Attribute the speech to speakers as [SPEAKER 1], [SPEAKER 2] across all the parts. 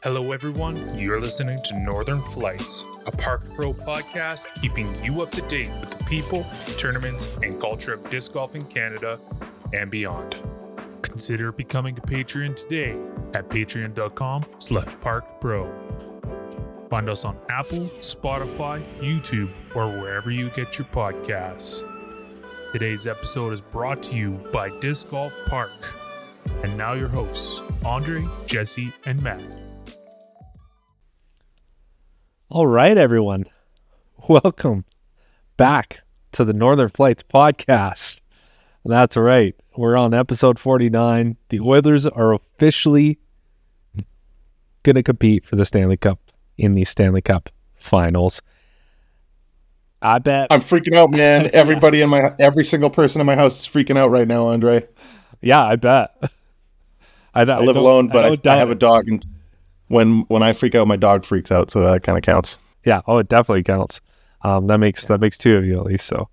[SPEAKER 1] Hello everyone, you're listening to Northern Flights, a Park Pro podcast keeping you up to date with the people, tournaments, and culture of disc golf in Canada and beyond. Consider becoming a Patreon today at patreon.com/parkpro. Find us on Apple, Spotify, YouTube, or wherever you get your podcasts. Today's episode is brought to you by DiscGolfPark. And now your hosts, Andre, Jesse, and Matt.
[SPEAKER 2] All right, everyone. Welcome back to the Northern Flights podcast. That's right. We're on episode 49. The Oilers are officially going to compete for the Stanley Cup in the Stanley Cup finals. I bet.
[SPEAKER 3] I'm freaking out, man. Everybody every single person in my house is freaking out right now, Andre.
[SPEAKER 2] Yeah, I bet.
[SPEAKER 3] I live alone, but I have a dog, and when I freak out, my dog freaks out, so that kind of counts.
[SPEAKER 2] Yeah, it definitely counts. That makes two of you at least. So,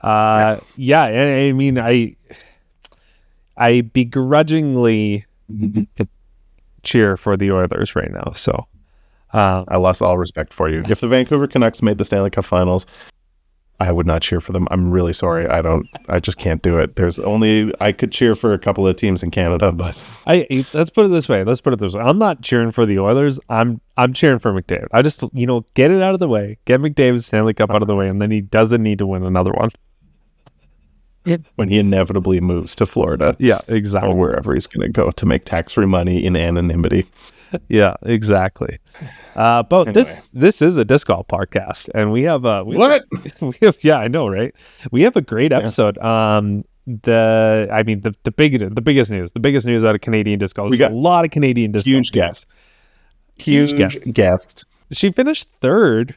[SPEAKER 2] I mean, I begrudgingly cheer for the Oilers right now. So,
[SPEAKER 3] I lost all respect for you. If the Vancouver Canucks made the Stanley Cup Finals, I would not cheer for them. I'm really sorry. I just can't do it. I could cheer for a couple of teams in Canada, but
[SPEAKER 2] let's put it this way. I'm not cheering for the Oilers. I'm cheering for McDavid. I just, get it out of the way. Get McDavid's Stanley Cup out of the way, and then he doesn't need to win another one.
[SPEAKER 3] When he inevitably moves to Florida.
[SPEAKER 2] Yeah, exactly.
[SPEAKER 3] Or wherever he's going to go to make tax-free money in anonymity.
[SPEAKER 2] Yeah, exactly. But anyway. This is a disc golf podcast, and we have I know, right? We have a great episode. Yeah. The biggest news out of Canadian disc golf.
[SPEAKER 3] We got
[SPEAKER 2] a lot of Canadian disc golf.
[SPEAKER 3] Huge guest.
[SPEAKER 2] She finished third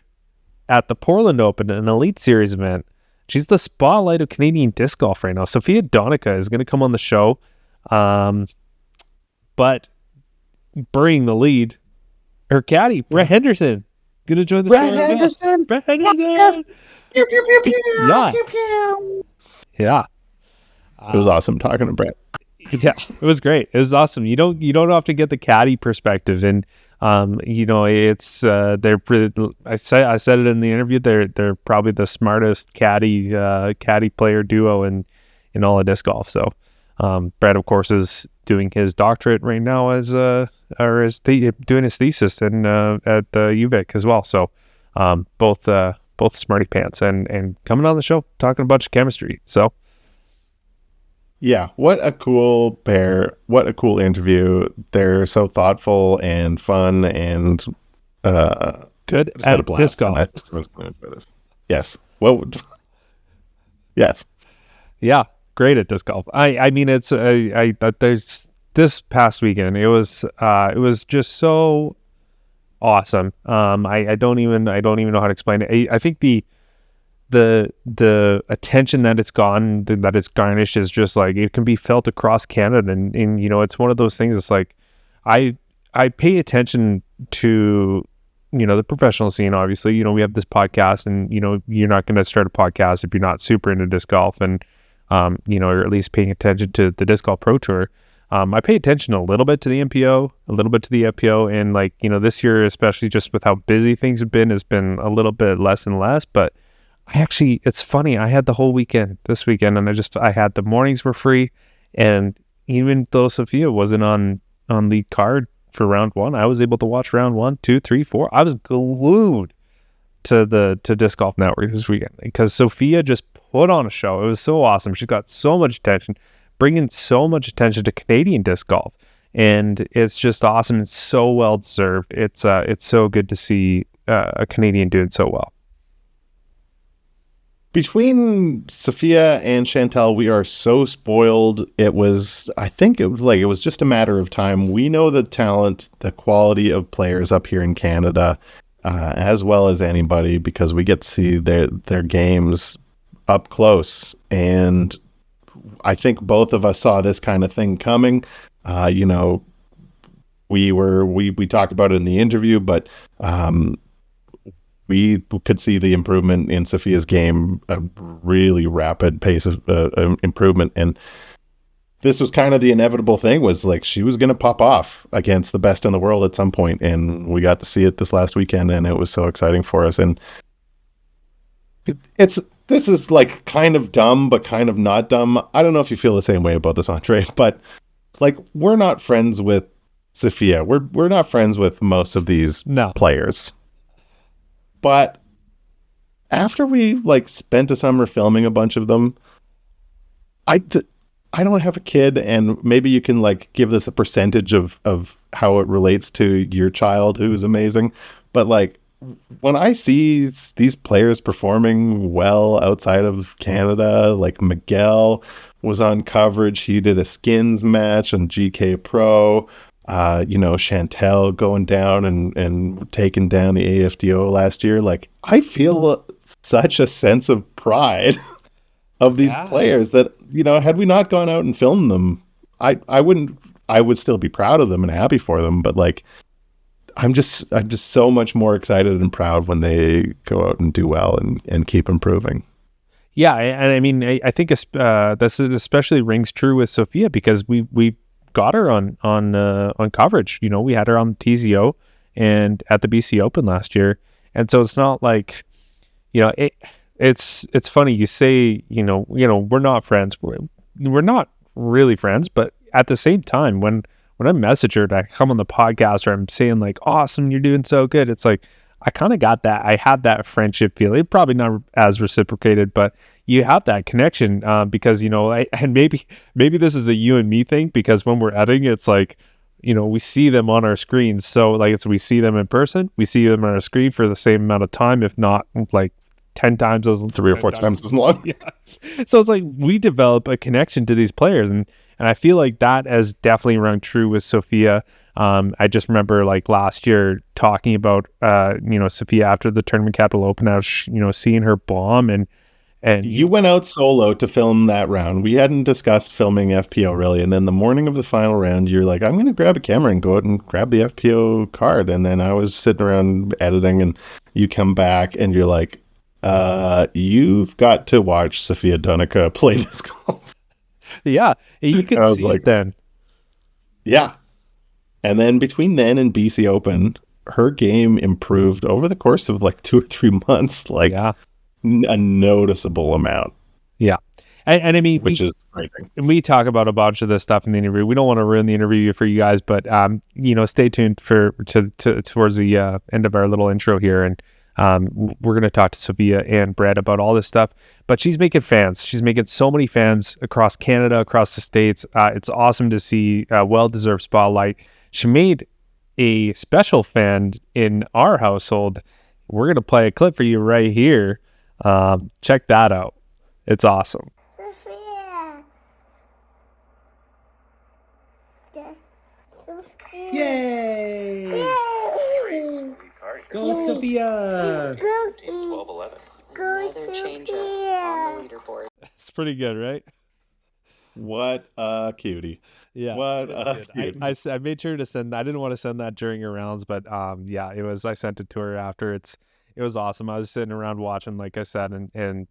[SPEAKER 2] at the Portland Open, an Elite Series event. She's the spotlight of Canadian disc golf right now. Sofia Donnecke is going to come on the show, but burying the lead, her caddy, Brett Henderson, going to join the show. Brett Henderson. Yes.
[SPEAKER 3] Pew, pew, pew, pew.
[SPEAKER 2] Yeah.
[SPEAKER 3] Pew, pew.
[SPEAKER 2] Yeah.
[SPEAKER 3] It was awesome talking to Brett.
[SPEAKER 2] Yeah, it was great. It was awesome. You don't have to get the caddy perspective, and it's they're I said it in the interview. They're probably the smartest caddy player duo in all of disc golf. So Brett, of course, is doing his doctorate right now doing his thesis at UVic as well. So both smarty pants and coming on the show talking a bunch of chemistry. So
[SPEAKER 3] yeah, what a cool pair! What a cool interview! They're so thoughtful and fun and
[SPEAKER 2] good at disc golf.
[SPEAKER 3] Yes. Well. Yes.
[SPEAKER 2] Yeah. Great at disc golf. I mean, it's there's this past weekend. It was just so awesome. I don't even know how to explain it. I think the attention that it's garnished is just like, it can be felt across Canada, and it's one of those things. It's like I pay attention to the professional scene. Obviously, we have this podcast, and you're not going to start a podcast if you're not super into disc golf, and or at least paying attention to the Disc Golf Pro Tour. I pay attention a little bit to the MPO, a little bit to the FPO, and this year, especially just with how busy things have been, has been a little bit less and less. But it's funny. I had the whole weekend this weekend, and I had the mornings were free, and even though Sofia wasn't on the card for round one, I was able to watch round 1, 2, 3, 4. I was glued to Disc Golf Network this weekend because Sofia just put on a show. It was so awesome. She's got so much attention, bringing so much attention to Canadian disc golf, and it's just awesome. It's so well deserved. It's so good to see a Canadian doing so well.
[SPEAKER 3] Between Sofia and Chantel, we are so spoiled. It was just a matter of time. We know the talent, the quality of players up here in Canada, as well as anybody, because we get to see their games up close. And I think both of us saw this kind of thing coming. We talked about it in the interview, but we could see the improvement in Sofia's game, a really rapid pace of improvement. And this was kind of the inevitable thing, was like she was going to pop off against the best in the world at some point, and we got to see it this last weekend, and it was so exciting for us. And this is like kind of dumb, but kind of not dumb. I don't know if you feel the same way about this, Andre, but like we're not friends with Sofia. We're not friends with most of these players. But after we like spent a summer filming a bunch of them, I don't have a kid, and maybe you can like give this a percentage of how it relates to your child, who's amazing. But like when I see these players performing well outside of Canada, like Miguel was on coverage. He did a skins match on GK Pro. Chantel going down and taking down the AFDO last year. Like I feel such a sense of pride of these players that, had we not gone out and filmed them, I would still be proud of them and happy for them. But like, I'm just so much more excited and proud when they go out and do well and keep improving.
[SPEAKER 2] Yeah. And I mean, I think this especially rings true with Sofia, because we got her on coverage. We had her on the TZO and at the BC Open last year. And so it's not like, it's funny you say, we're not friends. We're not really friends, but at the same time, when I message her to come on the podcast, or I'm saying like, awesome, you're doing so good, it's like, I kind of got that. I had that friendship feeling, probably not as reciprocated, but you have that connection because, and maybe this is a you and me thing, because when we're editing, it's like, we see them on our screens. So like, we see them in person, we see them on our screen for the same amount of time, if not like 10 times as
[SPEAKER 3] 3 or 4 times as long.
[SPEAKER 2] Yeah. So it's like we develop a connection to these players, and I feel like that has definitely rung true with Sofia. I just remember like last year talking about Sofia after the Tournament Capital Open. I was seeing her bomb, and
[SPEAKER 3] you went out solo to film that round. We hadn't discussed filming FPO really, and then the morning of the final round, you're like, I'm going to grab a camera and go out and grab the FPO card. And then I was sitting around editing, and you come back and you're like, you've got to watch Sofia Donnecke play disc golf.
[SPEAKER 2] Yeah, you could see it then.
[SPEAKER 3] Yeah. And then between then and BC Open, her game improved over the course of like 2 or 3 months, like a noticeable amount.
[SPEAKER 2] Yeah. And I mean,
[SPEAKER 3] which is frightening.
[SPEAKER 2] And we talk about a bunch of this stuff in the interview. We don't want to ruin the interview for you guys, but stay tuned towards the end of our little intro here, and we're going to talk to Sofia and Brett about all this stuff. But she's making fans. She's making so many fans across Canada, across the States. It's awesome to see a well-deserved spotlight. She made a special fan in our household. We're going to play a clip for you right here. Check that out. It's awesome. Yay! Go Sofia!
[SPEAKER 4] 12-11. Another change up on the leaderboard.
[SPEAKER 2] It's pretty good, right?
[SPEAKER 3] What a cutie.
[SPEAKER 2] Yeah.
[SPEAKER 3] What a cutie.
[SPEAKER 2] I made sure to send that. I didn't want to send that during her rounds, but it was, I sent it to her after. It was awesome. I was sitting around watching, like I said, and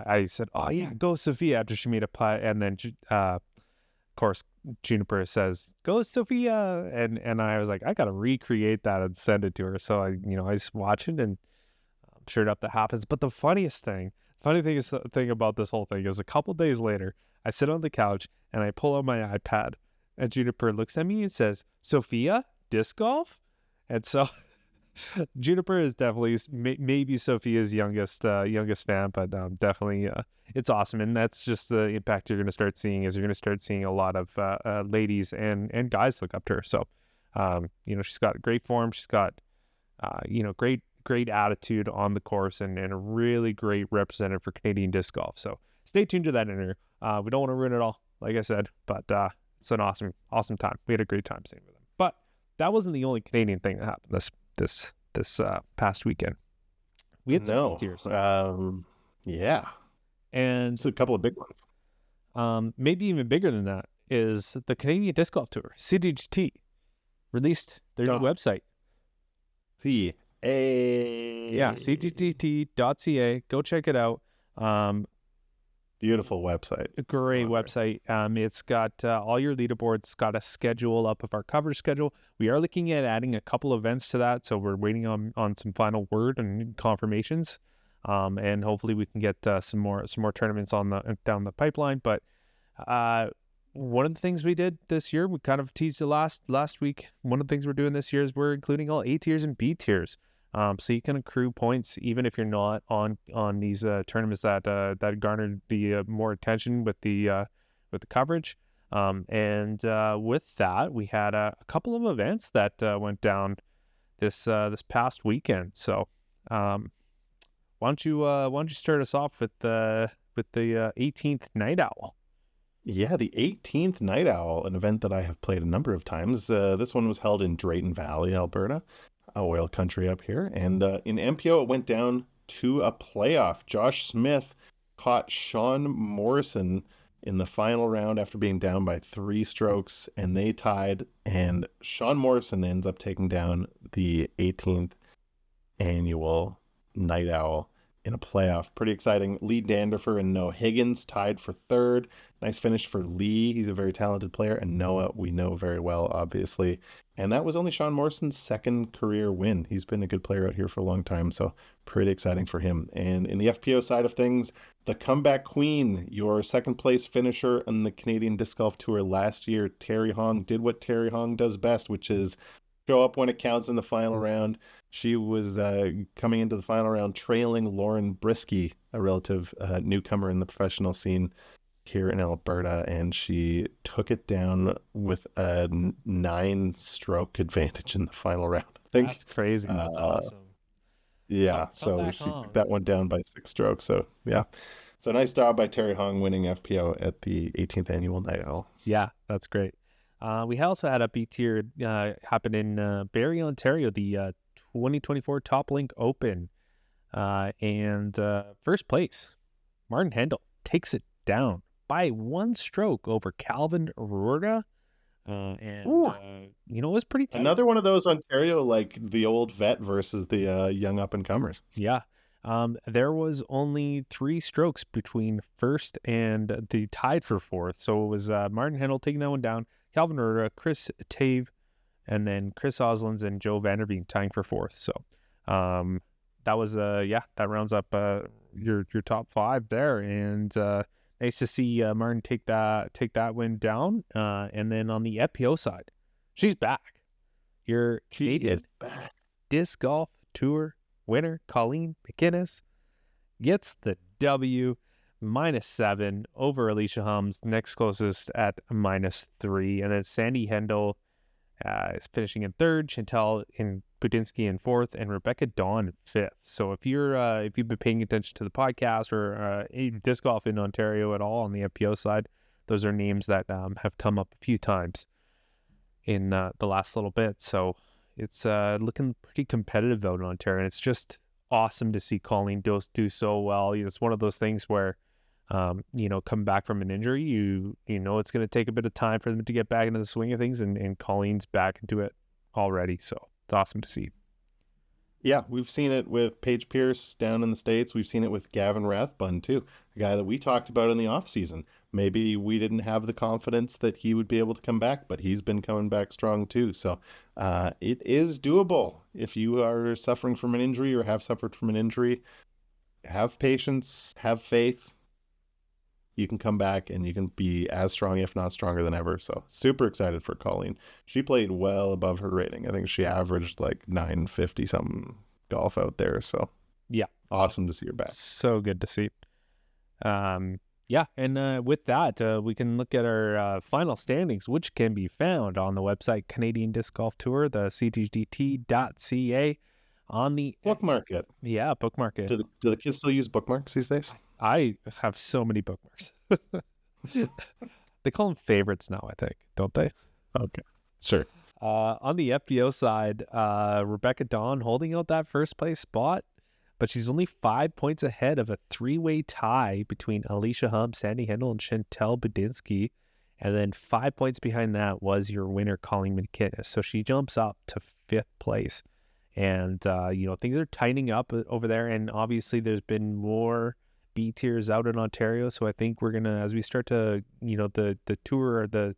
[SPEAKER 2] I said, oh yeah, go Sofia, after she made a putt, and then of course Juniper says, go Sofia, and I was like, I gotta recreate that and send it to her. So I was watching, and I'm sure enough that happens. But the funny thing about this whole thing is, a couple days later, I sit on the couch and I pull out my iPad, and Juniper looks at me and says, Sofia, disc golf? And so Juniper is definitely maybe Sofia's youngest fan, but definitely it's awesome. And that's just the impact you're going to start seeing, is you're going to start seeing a lot of ladies and guys look up to her. So she's got great form, she's got great attitude on the course, and a really great representative for Canadian disc golf. So stay tuned to that interview. We don't want to ruin it all, like I said, but it's an awesome time. We had a great time staying with them. But that wasn't the only Canadian thing that happened this past weekend. We had some tiers.
[SPEAKER 3] Yeah.
[SPEAKER 2] And
[SPEAKER 3] it's a couple of big ones.
[SPEAKER 2] Maybe even bigger than that is the Canadian Disc Golf Tour, CDGT, released their new website.
[SPEAKER 3] CDGT.
[SPEAKER 2] Yeah, cdgt.ca. Go check it out.
[SPEAKER 3] Beautiful website.
[SPEAKER 2] A great website. It's got all your leaderboards. It's got a schedule up of our coverage schedule. We are looking at adding a couple events to that, so we're waiting on some final word and confirmations. And hopefully we can get some more tournaments down the pipeline. But one of the things we did this year, we kind of teased it last week. One of the things we're doing this year is we're including all A tiers and B tiers. So you can accrue points even if you're not on these tournaments that garnered the more attention with the coverage. And with that, we had a couple of events that went down this past weekend. So why don't you start us off with the 18th Night Owl?
[SPEAKER 3] Yeah, the 18th Night Owl, an event that I have played a number of times. This one was held in Drayton Valley, Alberta, oil country up here. And in MPO, it went down to a playoff. Josh Smith caught Sean Morrison in the final round after being down by 3 strokes, and they tied. And Sean Morrison ends up taking down the 18th annual Night Owl in a playoff. Pretty exciting. Lee Danderfer and Noah Higgins tied for 3rd. Nice finish for Lee. He's a very talented player, and Noah we know very well, obviously. And that was only Sean Morrison's 2nd career win. He's been a good player out here for a long time, so pretty exciting for him. And in the FPO side of things, the comeback queen, your 2nd place finisher on the Canadian Disc Golf Tour last year, Terry Hong, did what Terry Hong does best, which is show up when it counts in the final round. She was coming into the final round trailing Lauren Brisky, a relative newcomer in the professional scene here in Alberta, and she took it down with a 9-stroke advantage in the final round. I think
[SPEAKER 2] That's crazy. That's awesome.
[SPEAKER 3] Yeah, so she took that one down by 6 strokes. So yeah, so nice job by Terry Hong winning FPO at the 18th annual Night Owl.
[SPEAKER 2] Yeah, that's great. We also had a B tier happen in Barrie, Ontario, the 2024 Top Link Open. And first place, Martin Hendel takes it down by 1 stroke over Calvin Ruerda. It was pretty tight.
[SPEAKER 3] Another one of those Ontario, like the old vet versus the young up-and-comers.
[SPEAKER 2] Yeah. There was only 3 strokes between first and the tied for 4th. So it was Martin Hendel taking that one down, Calvin Ruerda, Chris Tave, and then Chris Oslands and Joe Vanderveen tying for 4th. So that was that rounds up your top 5 there, and nice to see Martin take that win down. And then on the FPO side, she's back. Your Canadian Disc Golf Tour winner, Colleen McInnes, gets the W, -7 over Alicia Hums, next closest at -3. And then Sandy Hendel is finishing in 3rd, Chantal Budinsky in 4th, and Rebecca Dawn in 5th. So if you've been paying attention to the podcast or disc golf in Ontario at all on the FPO side, those are names that have come up a few times in the last little bit. So it's looking pretty competitive out in Ontario, and it's just awesome to see Colleen do so well. It's one of those things where, come back from an injury, you know it's going to take a bit of time for them to get back into the swing of things, and Colleen's back into it already. So it's awesome to see.
[SPEAKER 3] Yeah, we've seen it with Paige Pierce down in the States. We've seen it with Gavin Rathbun, too, a guy that we talked about in the offseason. Maybe we didn't have the confidence that he would be able to come back, but he's been coming back strong, too. So it is doable. If you are suffering from an injury or have suffered from an injury, have patience, have faith. You can come back and you can be as strong, if not stronger than ever. So super excited for Colleen. She played well above her rating. I think she averaged like 950 something golf out there. So
[SPEAKER 2] yeah,
[SPEAKER 3] awesome to see her back.
[SPEAKER 2] So good to see. And with that, we can look at our final standings, which can be found on the website Canadian Disc Golf Tour, the CDGT.ca. On the
[SPEAKER 3] bookmark it.
[SPEAKER 2] Yeah, bookmark it.
[SPEAKER 3] Do the kids still use bookmarks these days?
[SPEAKER 2] I have so many bookmarks. They call them favorites now, I think, don't they?
[SPEAKER 3] Okay, sure.
[SPEAKER 2] On the FBO side, Rebecca Dawn holding out that first place spot, but she's only 5 points ahead of a 3-way tie between Alicia Hum, Sandy Hendel, and Chantal Budinsky. And then 5 points behind that was your winner, Colleen McInnes. So she jumps up to 5th place. And, things are tightening up over there. And obviously there's been more B tiers out in Ontario. So I think we're gonna, as we start to, the tour or the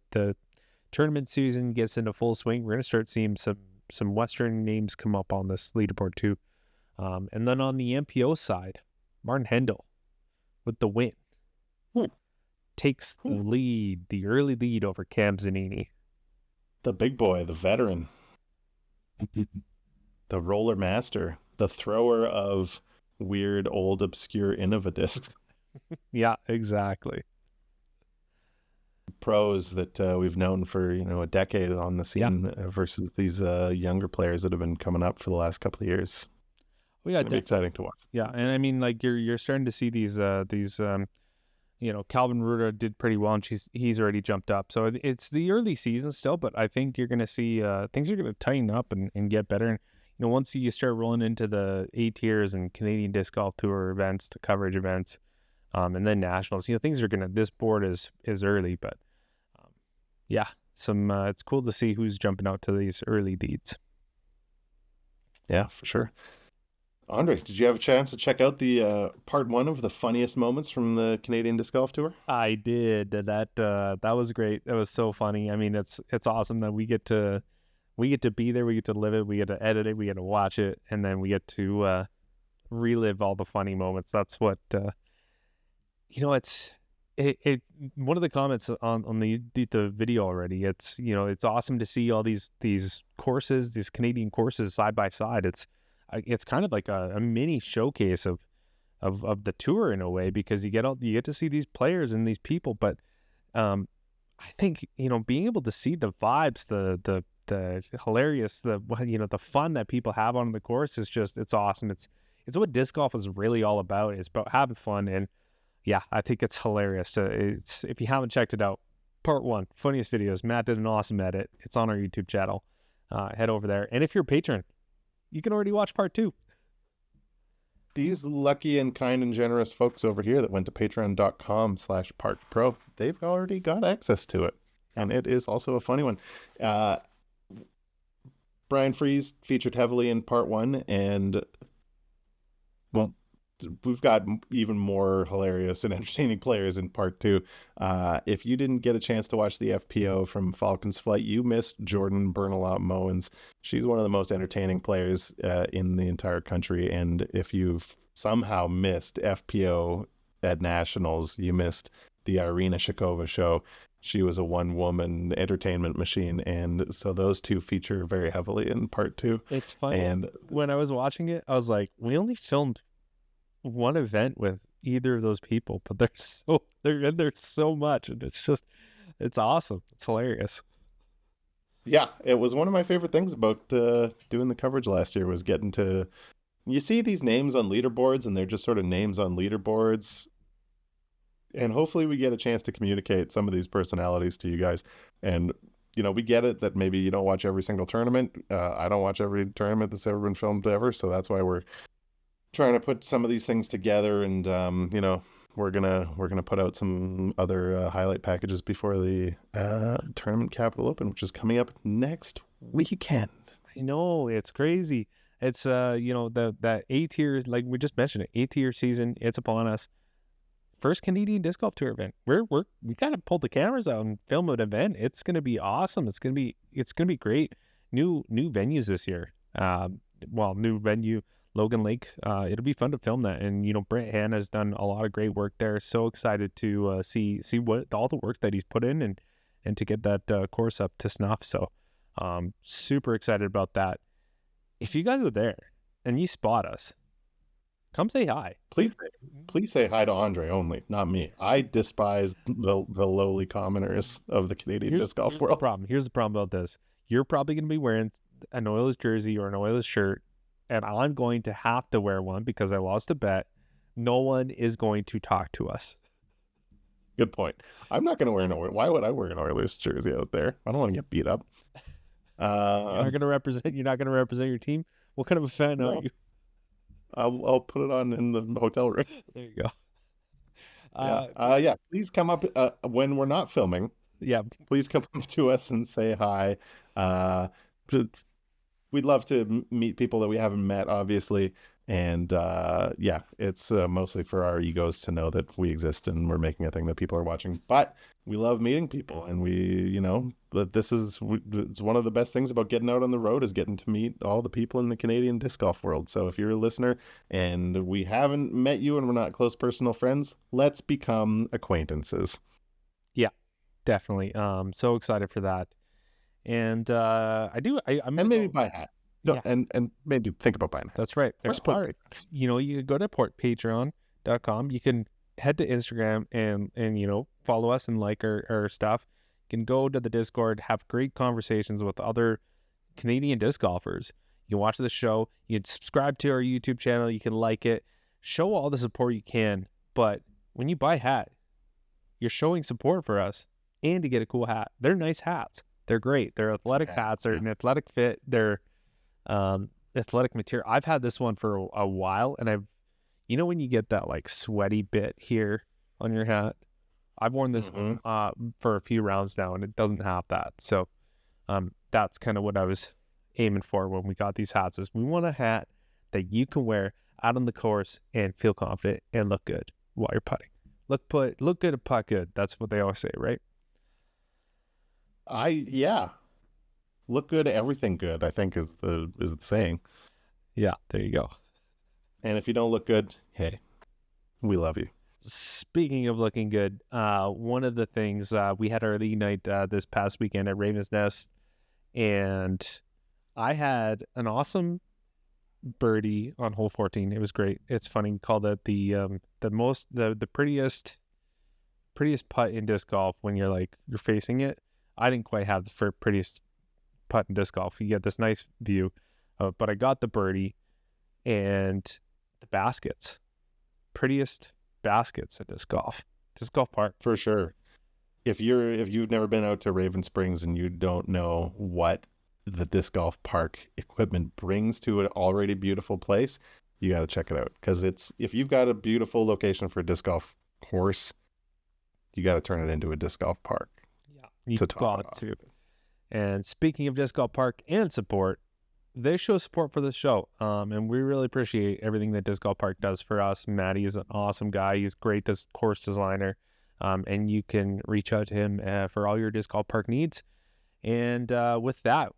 [SPEAKER 2] tournament season gets into full swing, we're gonna start seeing some Western names come up on this leaderboard too. And then on the MPO side, Martin Hendel with the win takes the early lead over Cam Zanini.
[SPEAKER 3] The big boy, the veteran, the roller master, the thrower of weird, old, obscure Innova discs.
[SPEAKER 2] Yeah, exactly.
[SPEAKER 3] Pros that we've known for a decade on the scene versus these younger players that have been coming up for the last couple of years.
[SPEAKER 2] Oh, yeah,
[SPEAKER 3] it'll be exciting to watch.
[SPEAKER 2] Yeah, and I mean, like you're starting to see these Calvin Ruda did pretty well, and he's already jumped up. So it's the early season still, but I think you're going to see things are going to tighten up and get better. And once you start rolling into the A tiers and Canadian Disc Golf Tour events to coverage events, and then nationals, things are going to. This board is early, but it's cool to see who's jumping out to these early leads.
[SPEAKER 3] Yeah, for sure. Andre, did you have a chance to check out the part 1 of the funniest moments from the Canadian Disc Golf Tour?
[SPEAKER 2] I did. That was great. That was so funny. I mean, it's awesome that we get to be there, we get to live it, we get to edit it, we get to watch it, and then we get to relive all the funny moments. That's what it's one of the comments on the video already. It's awesome to see all these courses, these Canadian courses side by side. It's kind of like a mini showcase of the tour in a way, because you get to see these players and these people. But I think being able to see the vibes, the hilarious, the fun that people have on the course is it's awesome. It's what disc golf is really all about. It's about having fun, and I think it's hilarious. If you haven't checked it out, part 1, funniest videos. Matt did an awesome edit. It's on our YouTube channel. Head over there, and if you're a patron, you can already watch part 2.
[SPEAKER 3] These lucky and kind and generous folks over here that went to patreon.com/parkpro, they've already got access to it. And it is also a funny one. Brian Fries featured heavily in part 1, and we've got even more hilarious and entertaining players in part 2. If you didn't get a chance to watch the FPO from Falcon's Flight, you missed Jordan Bernalot Mowens. She's one of the most entertaining players in the entire country. And if you've somehow missed FPO at Nationals, you missed the Irina Shakova show. She was a one-woman entertainment machine, and so those two feature very heavily in part 2.
[SPEAKER 2] It's funny.
[SPEAKER 3] And
[SPEAKER 2] when I was watching it, I was like, we only filmed one event with either of those people, but there's so much, and it's awesome. It's hilarious.
[SPEAKER 3] Yeah, it was one of my favorite things about doing the coverage last year, was getting to, you see these names on leaderboards, and they're just sort of names on leaderboards, and hopefully we get a chance to communicate some of these personalities to you guys. And we get it that maybe you don't watch every single tournament. I don't watch every tournament that's ever been filmed ever, so that's why we're trying to put some of these things together, and we're gonna put out some other highlight packages before the Tournament Capital Open, which is coming up next weekend.
[SPEAKER 2] I know, it's crazy. It's that A tier, like we just mentioned it, A tier season, it's upon us. First Canadian Disc Golf Tour event. We kind of pulled the cameras out and filmed an event. It's gonna be awesome. It's gonna be great. New venues this year. New venue, Logan Lake. It'll be fun to film that. And Brett Hanna has done a lot of great work there. So excited to see what all the work that he's put in and to get that course up to snuff. So super excited about that. If you guys are there and you spot us, come say hi.
[SPEAKER 3] Please say hi to Andre only, not me. I despise the lowly commoners of the Canadian disc golf world.
[SPEAKER 2] Here's the problem about this. You're probably going to be wearing an Oilers jersey or an Oilers shirt, and I'm going to have to wear one because I lost a bet. No one is going to talk to us.
[SPEAKER 3] Good point. I'm not going to wear an Oilers. Why would I wear an Oilers jersey out there? I don't want to get beat up.
[SPEAKER 2] You're not going to represent your team? What kind of a fan are you?
[SPEAKER 3] I'll put it on in the hotel room.
[SPEAKER 2] There you go.
[SPEAKER 3] Yeah. Please come up when we're not filming.
[SPEAKER 2] Yeah.
[SPEAKER 3] Please come up to us and say hi. We'd love to meet people that we haven't met, obviously. And yeah, it's mostly for our egos to know that we exist and we're making a thing that people are watching. But we love meeting people, and that it's one of the best things about getting out on the road is getting to meet all the people in the Canadian disc golf world. So if you're a listener and we haven't met you and we're not close personal friends, let's become acquaintances.
[SPEAKER 2] Yeah, definitely. So excited for that. And I'm
[SPEAKER 3] and maybe buy a hat.
[SPEAKER 2] Yeah.
[SPEAKER 3] And maybe think about buying a hat.
[SPEAKER 2] That's right.
[SPEAKER 3] Or split
[SPEAKER 2] All right. You can go to patreon.com. You can head to Instagram and follow us and like our stuff. You can go to the Discord, have great conversations with other Canadian disc golfers. You can watch the show. You can subscribe to our YouTube channel. You can like it. Show all the support you can. But when you buy a hat, you're showing support for us and to get a cool hat. They're nice hats. They're great. They're athletic hats. They're an athletic fit. They're athletic material. I've had this one for a while, and when you get that like sweaty bit here on your hat, I've worn this for a few rounds now, and it doesn't have that. So that's kind of what I was aiming for when we got these hats. Is we want a hat that you can wear out on the course and feel confident and look good while you're putting. Look good and putt good. That's what they always say, right?
[SPEAKER 3] Look good, everything good, I think is the saying.
[SPEAKER 2] Yeah, there you go.
[SPEAKER 3] And if you don't look good, hey, we love you.
[SPEAKER 2] Speaking of looking good, one of the things, we had our league night this past weekend at Raven's Nest, and I had an awesome birdie on hole 14. It was great. It's funny. We called it the prettiest putt in disc golf when you're facing it. I didn't quite have the prettiest putt in disc golf. You get this nice view, but I got the birdie and the baskets. Prettiest baskets at disc golf park
[SPEAKER 3] for sure. If you've never been out to Raven Springs and you don't know what the disc golf park equipment brings to an already beautiful place, you got to check it out, because if you've got a beautiful location for a disc golf course, you got to turn it into a disc golf park.
[SPEAKER 2] Yeah, you've got to. And speaking of Disc Golf Park and support, they show support for the show. And we really appreciate everything that Disc Golf Park does for us. Matty is an awesome guy. He's great course designer. And you can reach out to him for all your Disc Golf Park needs. And with that,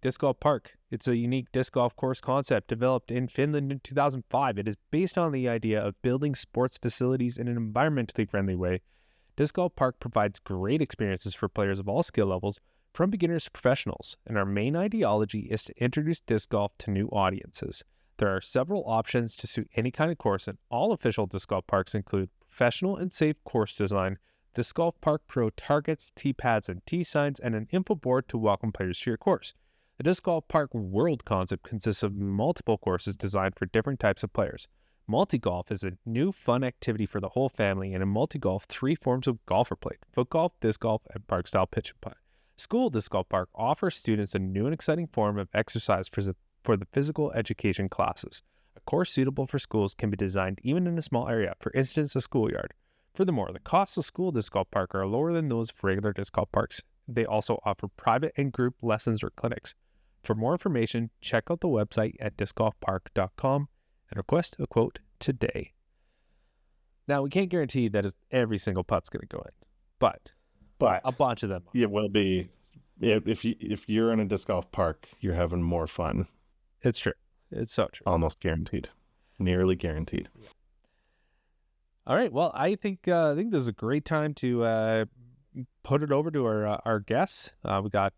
[SPEAKER 2] Disc Golf Park, it's a unique disc golf course concept developed in Finland in 2005. It is based on the idea of building sports facilities in an environmentally friendly way. Disc Golf Park provides great experiences for players of all skill levels, from beginners to professionals, and our main ideology is to introduce disc golf to new audiences. There are several options to suit any kind of course, and all official disc golf parks include professional and safe course design, Disc Golf Park Pro targets, tee pads and tee signs, and an info board to welcome players to your course. The Disc Golf Park World concept consists of multiple courses designed for different types of players. Multi-golf is a new fun activity for the whole family, and in multi-golf, 3 forms of golf are played: foot golf, disc golf, and park-style pitch and putt. School Disc Golf Park offers students a new and exciting form of exercise for the physical education classes. A course suitable for schools can be designed even in a small area, for instance, a schoolyard. Furthermore, the costs of School Disc Golf Park are lower than those of regular disc golf parks. They also offer private and group lessons or clinics. For more information, check out the website at DiscGolfPark.com and request a quote today. Now, we can't guarantee that every single putt's going to go in, but a bunch of them.
[SPEAKER 3] It will be. If you're in a disc golf park, you're having more fun.
[SPEAKER 2] It's true. It's so true.
[SPEAKER 3] Almost guaranteed. Nearly guaranteed.
[SPEAKER 2] Yeah. All right. Well, I think this is a great time to put it over to our guests. We got.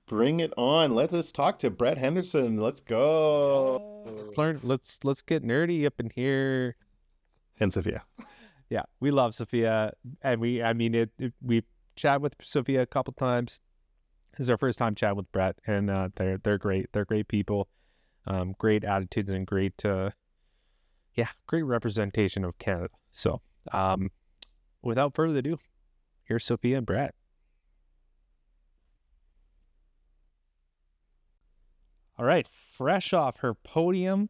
[SPEAKER 3] Bring it on. Let us talk to Brett Henderson. Let's go.
[SPEAKER 2] Let's get nerdy up in here.
[SPEAKER 3] And Sofia.
[SPEAKER 2] Yeah, we love Sofia, and we've chatted with Sofia a couple times. This is our first time chatting with Brett, and they're great. They're great people, great attitudes, and great representation of Canada. So, without further ado, here's Sofia and Brett. All right, fresh off her podium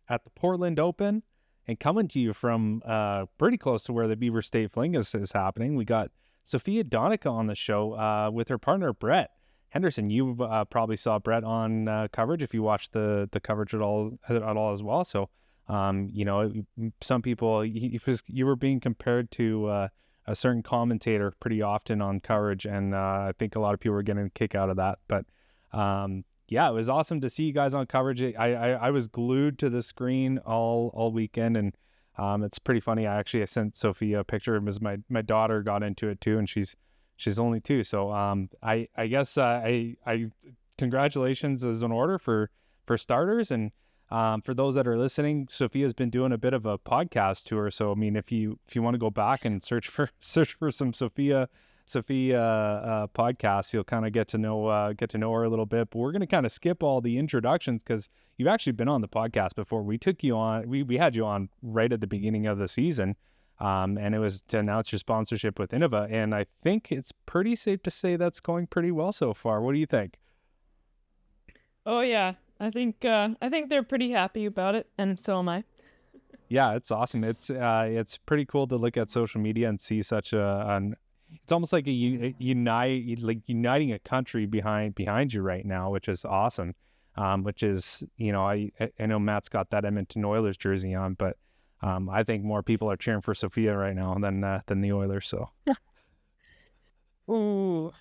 [SPEAKER 2] at the Portland Open, and coming to you from pretty close to where the Beaver State Fling is happening, we got Sofia Donnecke on the show with her partner, Brett. Henderson, you probably saw Brett on coverage if you watched the coverage at all as well. So, some people, you were being compared to a certain commentator pretty often on coverage, and I think a lot of people were getting a kick out of that. But it was awesome to see you guys on coverage. I was glued to the screen all weekend, and it's pretty funny. I sent Sophia a picture because my daughter got into it too, and she's only 2. So I guess I congratulations is in order for starters, and for those that are listening, Sophia's been doing a bit of a podcast tour. So I mean, if you want to go back and search for some Sophia podcasts, you'll kind of get to know her a little bit. But we're going to kind of skip all the introductions because you've actually been on the podcast before. We took you on, we had you on right at the beginning of the season, and it was to announce your sponsorship with Innova. And I think it's pretty safe to say that's going pretty well so far. What do you think?
[SPEAKER 5] Oh yeah, I think they're pretty happy about it, and so am I.
[SPEAKER 2] Yeah, it's awesome. It's pretty cool to look at social media and see such it's almost like uniting a country behind you right now, which is awesome. Which is, I know Matt's got that Edmonton Oilers jersey on, but I think more people are cheering for Sophia right now than the Oilers. So,
[SPEAKER 5] ooh,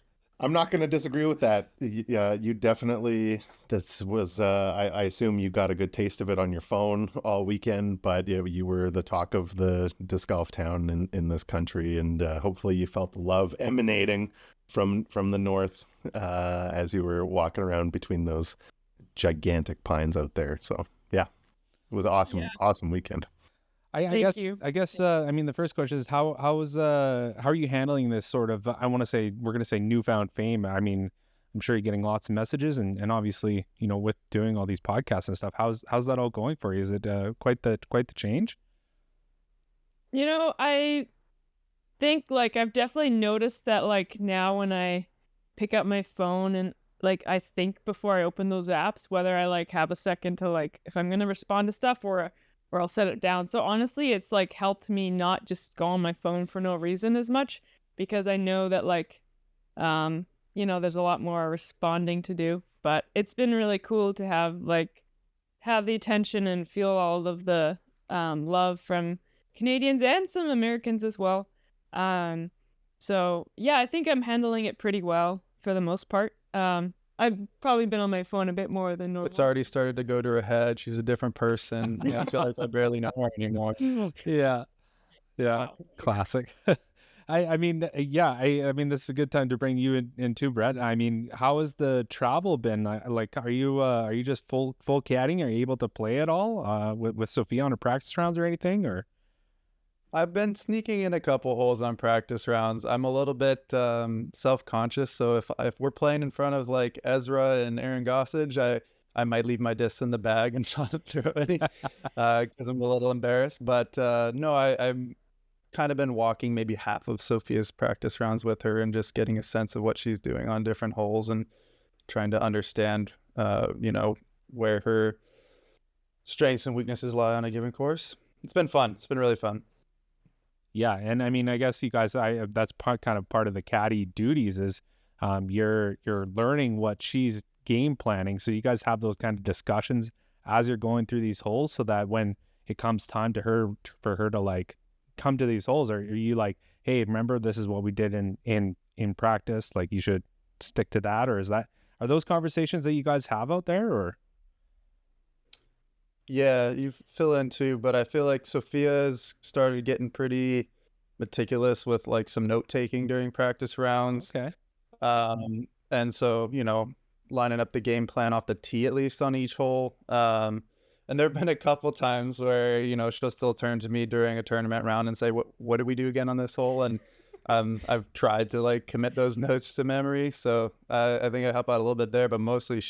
[SPEAKER 3] I'm not going to disagree with that. Yeah, you definitely. This was. I assume you got a good taste of it on your phone all weekend, but you were the talk of the disc golf town in this country, and hopefully you felt the love emanating from the north as you were walking around between those gigantic pines out there. So yeah, it was awesome. Yeah. Awesome weekend.
[SPEAKER 2] I guess the first question is how are you handling this sort of, we're going to say newfound fame? I mean, I'm sure you're getting lots of messages and obviously, with doing all these podcasts and stuff, how's that all going for you? Is it quite the change?
[SPEAKER 5] I think I've definitely noticed that now when I pick up my phone and I think before I open those apps, whether I have a second to if I'm going to respond to stuff or I'll set it down. So honestly, it's helped me not just go on my phone for no reason as much, because I know that there's a lot more responding to do. But it's been really cool to have the attention and feel all of the love from Canadians and some Americans as well. So yeah, I think I'm handling it pretty well for the most part. I've probably been on my phone a bit more than normal.
[SPEAKER 6] It's already started to go to her head. She's a different person. Yeah, I feel like I barely know her anymore.
[SPEAKER 2] Yeah. Classic. I mean, this is a good time to bring you in too, Brett. I mean, how has the travel been? Are you just full caddying? Are you able to play at all with Sophia on her practice rounds or anything? Or
[SPEAKER 6] I've been sneaking in a couple holes on practice rounds. I'm a little bit self-conscious, so if we're playing in front of Ezra and Aaron Gossage, I might leave my discs in the bag and not throw any because I'm a little embarrassed. But no, I've kind of been walking maybe half of Sophia's practice rounds with her and just getting a sense of what she's doing on different holes and trying to understand, where her strengths and weaknesses lie on a given course. It's been fun. It's been really fun.
[SPEAKER 2] Yeah, and I mean, I guess you guys, that's part of the caddy duties is you're learning what she's game planning. So you guys have those kind of discussions as you're going through these holes, so that when it comes time for her to come to these holes, are you hey, remember this is what we did in practice? You should stick to that, or are those conversations that you guys have out there, or?
[SPEAKER 6] Yeah, you fill in too, but I feel like Sophia's started getting pretty meticulous with some note taking during practice rounds. Okay. And so, lining up the game plan off the tee at least on each hole. And there have been a couple times where, she'll still turn to me during a tournament round and say, what did we do again on this hole? And I've tried to commit those notes to memory. So I think I help out a little bit there, but mostly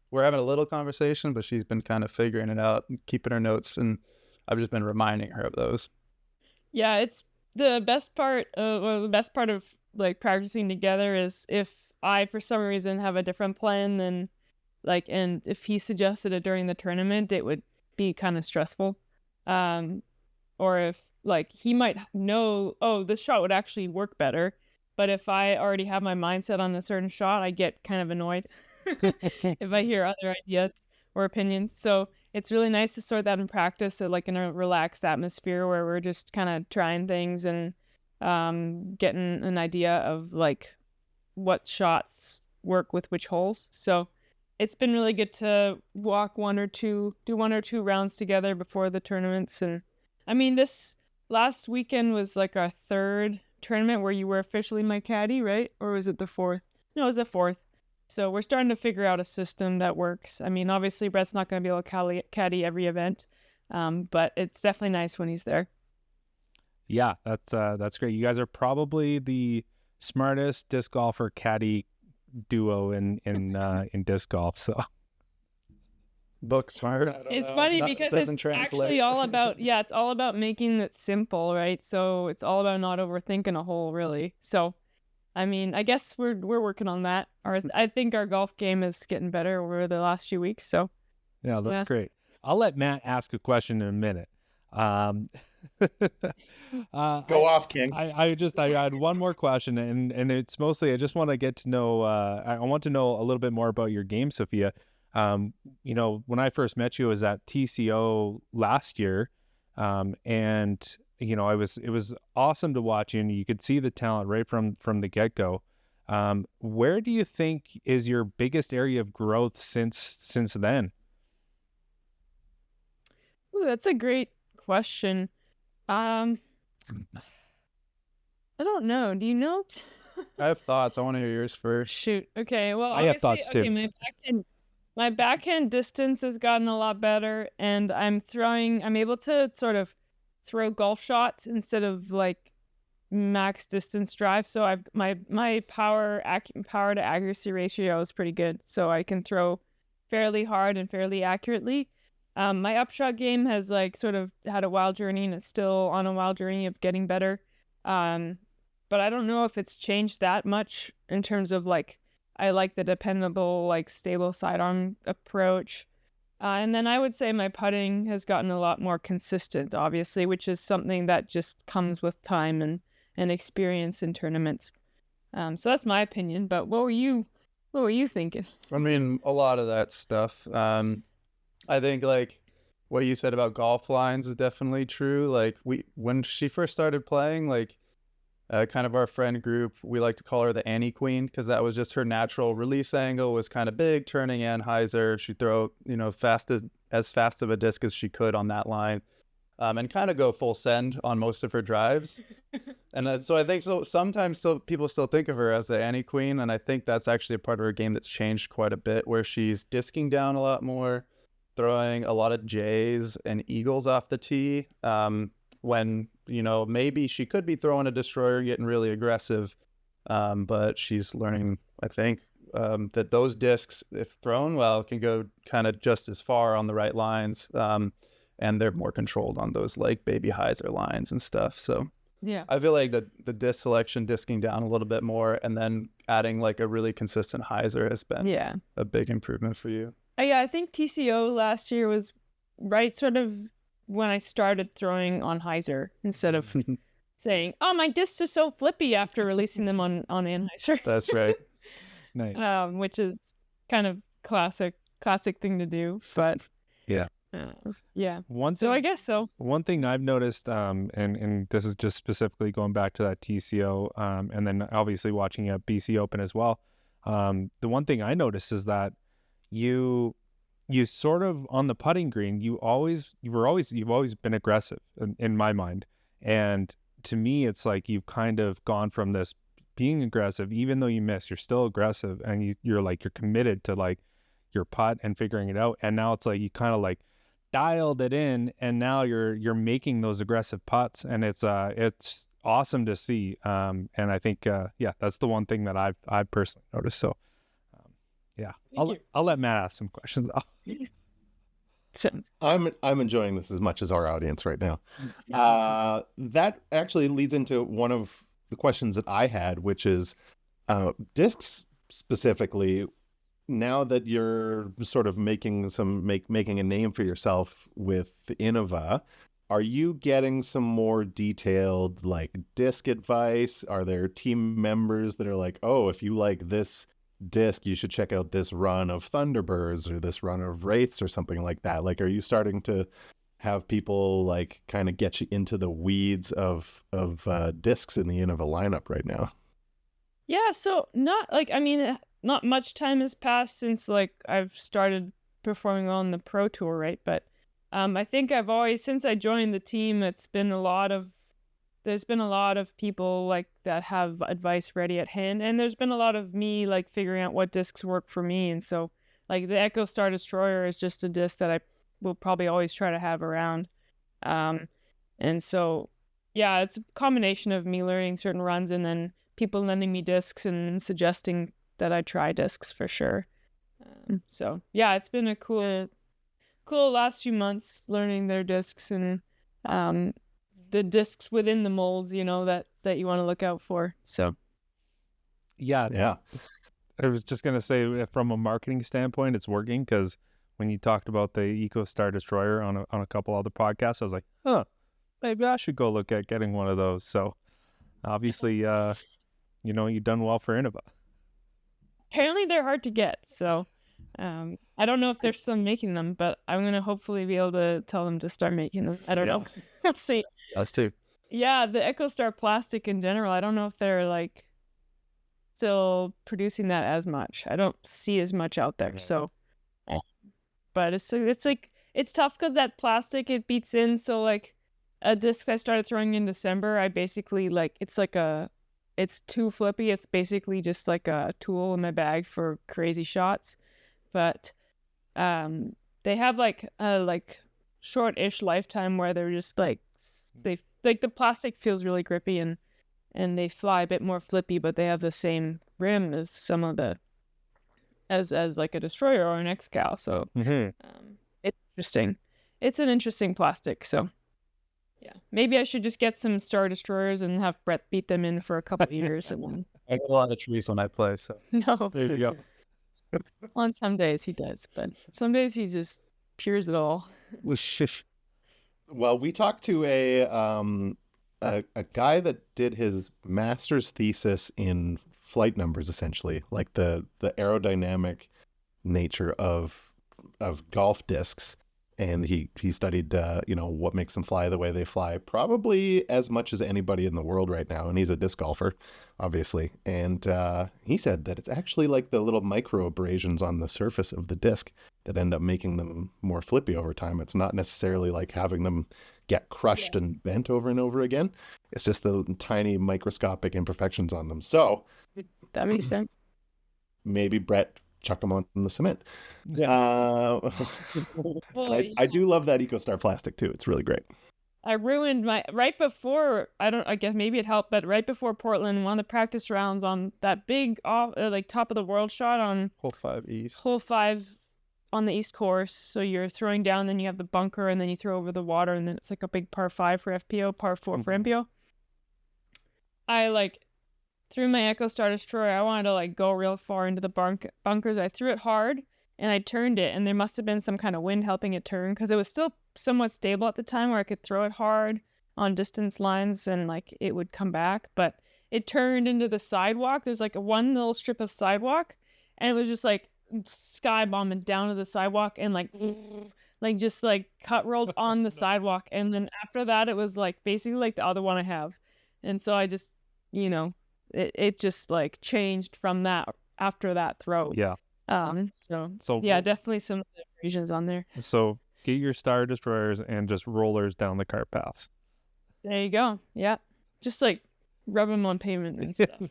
[SPEAKER 6] we're having a little conversation, but she's been kind of figuring it out and keeping her notes, and I've just been reminding her of those.
[SPEAKER 5] Yeah, it's the best part of practicing together is if I, for some reason, have a different plan than and if he suggested it during the tournament, it would be kind of stressful. Or if he might know, oh, this shot would actually work better. But if I already have my mindset on a certain shot, I get kind of annoyed if I hear other ideas or opinions. So it's really nice to sort that in practice, so like in a relaxed atmosphere where we're just kind of trying things and getting an idea of like what shots work with which holes. So it's been really good to do one or two rounds together before the tournaments. And I mean, this last weekend was like our third tournament where you were officially my caddy, right? Or was it the fourth? No, it was the fourth. So we're starting to figure out a system that works. I mean, obviously Brett's not going to be able to caddy every event, but it's definitely nice when he's there.
[SPEAKER 2] Yeah, that's great. You guys are probably the smartest disc golfer caddy duo in disc golf. So
[SPEAKER 6] Book smart.
[SPEAKER 5] It's funny because it's actually all about it's all about making it simple, right? So it's all about not overthinking a hole, really. So I mean, I guess we're working on that. I think our golf game is getting better over the last few weeks. So
[SPEAKER 2] yeah, that's great. I'll let Matt ask a question in a minute.
[SPEAKER 3] Go off, King.
[SPEAKER 2] I had one more question, and it's mostly I just want to get to know. I want to know a little bit more about your game, Sofia. You know, when I first met you, it was at TCO last year, and you know, it was awesome to watch you, and you could see the talent right from the get go. Where do you think is your biggest area of growth since then?
[SPEAKER 5] Ooh, that's a great question. I don't know. Do you know?
[SPEAKER 6] I have thoughts. I want to hear yours first.
[SPEAKER 5] Shoot. Okay. Well,
[SPEAKER 2] I have thoughts too.
[SPEAKER 5] Okay, my backhand distance has gotten a lot better, and I'm able to sort of throw golf shots instead of like max distance drive. So my power to accuracy ratio is pretty good. So I can throw fairly hard and fairly accurately. My upshot game has like sort of had a wild journey, and it's still on a wild journey of getting better. But I don't know if it's changed that much in terms of like, I like the dependable, like stable sidearm approach. And then I would say my putting has gotten a lot more consistent, obviously, which is something that just comes with time and experience in tournaments. So that's my opinion. But what were you thinking?
[SPEAKER 6] I mean, a lot of that stuff. I think like what you said about golf lines is definitely true. Like when she first started playing, like kind of our friend group, we like to call her the Annie Queen, because that was just her natural release angle was kind of big, turning Anheuser. She'd throw, you know, as fast of a disc as she could on that line, and kind of go full send on most of her drives. And so I think sometimes people still think of her as the Annie Queen, and I think that's actually a part of her game that's changed quite a bit, where she's disking down a lot more, throwing a lot of J's and Eagles off the tee, when, you know, maybe she could be throwing a destroyer, getting really aggressive, but she's learning, I think, that those discs, if thrown well, can go kind of just as far on the right lines, and they're more controlled on those like baby hyzer lines and stuff. So
[SPEAKER 5] yeah,
[SPEAKER 6] I feel like the disc selection, disking down a little bit more, and then adding like a really consistent hyzer has been a big improvement for you.
[SPEAKER 5] Yeah, I think TCO last year was right sort of when I started throwing on hyzer instead of saying, "Oh, my discs are so flippy" after releasing them on Anheuser.
[SPEAKER 6] That's right.
[SPEAKER 2] Nice.
[SPEAKER 5] Which is kind of classic thing to do, but
[SPEAKER 2] yeah.
[SPEAKER 5] Yeah.
[SPEAKER 2] So
[SPEAKER 5] I guess so.
[SPEAKER 2] One thing I've noticed, and this is just specifically going back to that TCO, and then obviously watching at BC Open as well. The one thing I noticed is that you sort of on the putting green, you've always been aggressive in my mind. And to me, it's like you've kind of gone from this being aggressive, even though you miss, you're still aggressive, and you're committed to like your putt and figuring it out. And now it's like you kind of like dialed it in, and now you're making those aggressive putts, and it's awesome to see. And I think that's the one thing that I've personally noticed. So yeah, I'll let Matt ask some questions.
[SPEAKER 3] I'm enjoying this as much as our audience right now. That actually leads into one of the questions that I had, which is discs specifically. Now that you're sort of making a name for yourself with Innova, Are you getting some more detailed like disc advice? Are there team members that are like, oh, if you like this disc, you should check out this run of Thunderbirds or this run of Wraiths or something like that? Like, are you starting to have people like kind of get you into the weeds of discs in the end of a lineup right now?
[SPEAKER 5] Yeah, so not like, I mean, not much time has passed since like I've started performing on the pro tour, right? But I think I've always, since I joined the team, there's been a lot of people like that have advice ready at hand, and there's been a lot of me like figuring out what discs work for me. And so like the Echo Star Destroyer is just a disc that I will probably always try to have around. And so yeah, it's a combination of me learning certain runs and then people lending me discs and suggesting that I try discs for sure. So yeah, it's been a cool last few months learning their discs and the discs within the molds, you know, that you want to look out for. So
[SPEAKER 2] Yeah. I was just gonna say, from a marketing standpoint, it's working, because when you talked about the Eco Star Destroyer on a couple other podcasts, I was like, maybe I should go look at getting one of those. So obviously, you've done well for Innova.
[SPEAKER 5] apparently they're hard to get. So I don't know if they're still making them, but I'm gonna hopefully be able to tell them to start making them. I don't know. Let's see.
[SPEAKER 6] Us too.
[SPEAKER 5] Yeah, the EchoStar plastic in general, I don't know if they're like still producing that as much. I don't see as much out there. So, but it's like it's tough because that plastic, it beats in. So like a disc I started throwing in December, I basically like it's too flippy. It's basically just like a tool in my bag for crazy shots. But they have like a short-ish lifetime where they're just like the plastic feels really grippy and they fly a bit more flippy, but they have the same rim as some of the as like a destroyer or an Excal. So it's interesting. It's an interesting plastic. So yeah, maybe I should just get some Star Destroyers and have Brett beat them in for a couple of years. And
[SPEAKER 6] I get a lot of trees when I play, so
[SPEAKER 5] no,
[SPEAKER 6] there you go.
[SPEAKER 5] on some days he does, but some days he just cures it all.
[SPEAKER 3] Well, we talked to a guy that did his master's thesis in flight numbers, essentially, like the aerodynamic nature of golf discs, and he studied what makes them fly the way they fly, probably as much as anybody in the world right now. And he's a disc golfer, obviously, and he said that it's actually like the little micro abrasions on the surface of the disc that end up making them more flippy over time. It's not necessarily like having them get crushed and bent over and over again. It's just the tiny microscopic imperfections on them. So
[SPEAKER 5] That makes sense.
[SPEAKER 3] maybe Brett chuck them on the cement.
[SPEAKER 5] Well,
[SPEAKER 3] I do love that EcoStar plastic too. It's really great.
[SPEAKER 5] I ruined my right before. I guess maybe it helped, but right before Portland, one of the practice rounds on that big off top of the world shot on
[SPEAKER 6] Hole 5 East.
[SPEAKER 5] hole 5 on the East course. So you're throwing down, then you have the bunker, and then you throw over the water, and then it's like a big par 5 for FPO, par 4 for MPO. I threw my Echo Star Destroyer. I wanted to go real far into the bunkers. I threw it hard and I turned it, and there must have been some kind of wind helping it turn because it was still somewhat stable at the time where I could throw it hard on distance lines and it would come back. But it turned into the sidewalk. There's one little strip of sidewalk, and it was just sky bombing down to the sidewalk and just cut rolled on the sidewalk. And then after that, it was basically the other one I have. And so I just, it just changed from that after that throw.
[SPEAKER 2] Yeah.
[SPEAKER 5] So yeah, definitely some abrasions on there.
[SPEAKER 2] So get your Star Destroyers and just rollers down the cart paths.
[SPEAKER 5] There you go. Yeah. Just rub them on pavement and stuff.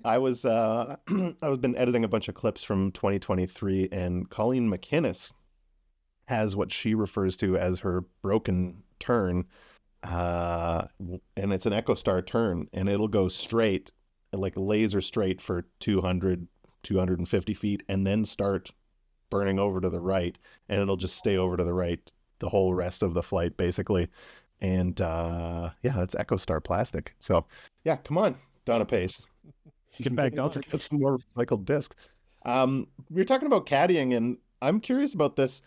[SPEAKER 3] I was been editing a bunch of clips from 2023, and Colleen McInnes has what she refers to as her broken turn, and it's an Echo Star turn, and it'll go straight, laser straight for 250 feet, and then start burning over to the right, and it'll just stay over to the right the whole rest of the flight, basically. And it's Echo Star plastic. So yeah, come on, Donna Pace.
[SPEAKER 2] Get back out
[SPEAKER 3] to get some more recycled discs. We were talking about caddying, and I'm curious about this.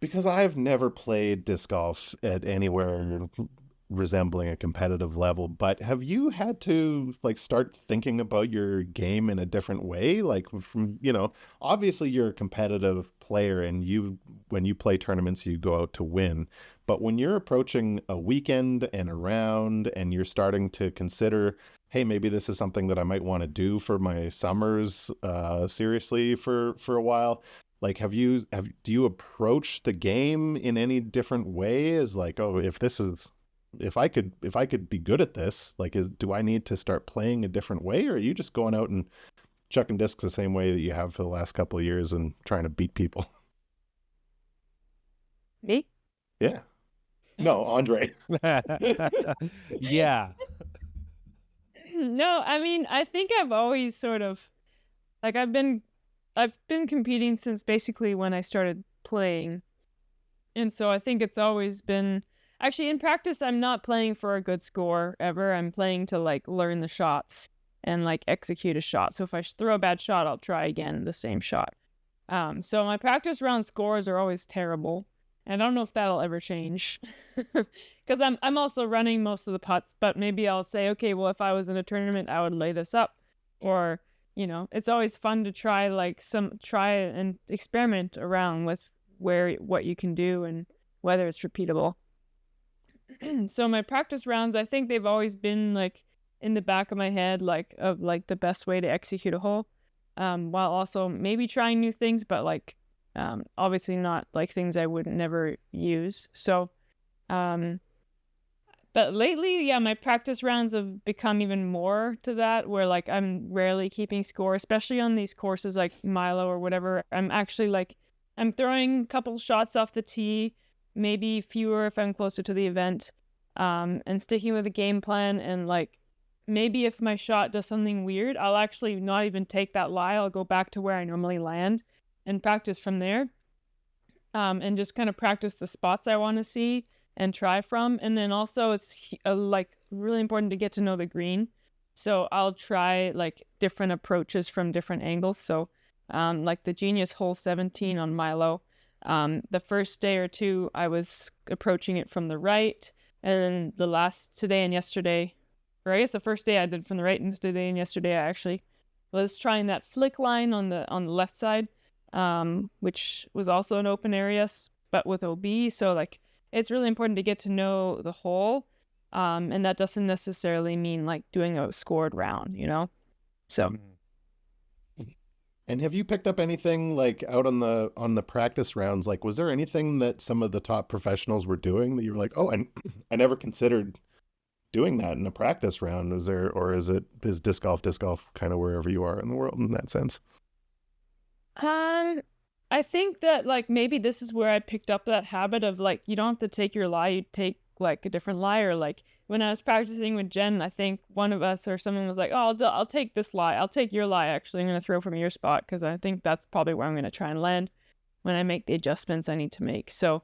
[SPEAKER 3] because I've never played disc golf at anywhere resembling a competitive level, but have you had to like start thinking about your game in a different way? Like from, obviously you're a competitive player and when you play tournaments, you go out to win. But when you're approaching a weekend and a round and you're starting to consider, hey, maybe this is something that I might want to do for my summers, seriously for a while. Like, do you approach the game in any different way as like, oh, if I could be good at this, like, do I need to start playing a different way, or are you just going out and chucking discs the same way that you have for the last couple of years and trying to beat people?
[SPEAKER 5] Me?
[SPEAKER 3] Yeah. No, Andre.
[SPEAKER 2] Yeah.
[SPEAKER 5] No, I mean, I think I've always sort of like I've been competing since basically when I started playing. And so I think it's always been actually in practice I'm not playing for a good score ever. I'm playing to like learn the shots and like execute a shot. So if I throw a bad shot, I'll try again the same shot. So my practice round scores are always terrible. And I don't know if that'll ever change because I'm also running most of the putts, but maybe I'll say, okay, well, if I was in a tournament, I would lay this up, or, it's always fun to try and experiment around with what you can do and whether it's repeatable. So my practice rounds, I think they've always been like in the back of my head, like of like the best way to execute a hole, while also maybe trying new things, but like, obviously not like things I would never use. So, but lately, yeah, my practice rounds have become even more to that, where like I'm rarely keeping score, especially on these courses like Milo or whatever. I'm actually like, I'm throwing a couple shots off the tee, maybe fewer if I'm closer to the event, and sticking with the game plan. And like, maybe if my shot does something weird, I'll actually not even take that lie. I'll go back to where I normally land and practice from there, and just kind of practice the spots I want to see and try from. And then also it's like really important to get to know the green. So I'll try like different approaches from different angles. So like the Genius hole 17 on Milo, the first day or two I was approaching it from the right, and today and yesterday, or I guess the first day I did from the right, and today and yesterday I actually was trying that flick line on the left side, which was also an open area, but with OB. So like, it's really important to get to know the hole. And that doesn't necessarily mean like doing a scored round, So.
[SPEAKER 3] And have you picked up anything like out on the practice rounds? Like, was there anything that some of the top professionals were doing that you were like, oh, I never considered doing that in a practice round? Is disc golf kind of wherever you are in the world in that sense?
[SPEAKER 5] I think that like maybe this is where I picked up that habit of like, you don't have to take your lie, you take like a different lie. Or like when I was practicing with Jen, I think one of us or someone was like, oh, I'll take this lie. I'll take your lie. Actually, I'm going to throw from your spot, because I think that's probably where I'm going to try and land when I make the adjustments I need to make. So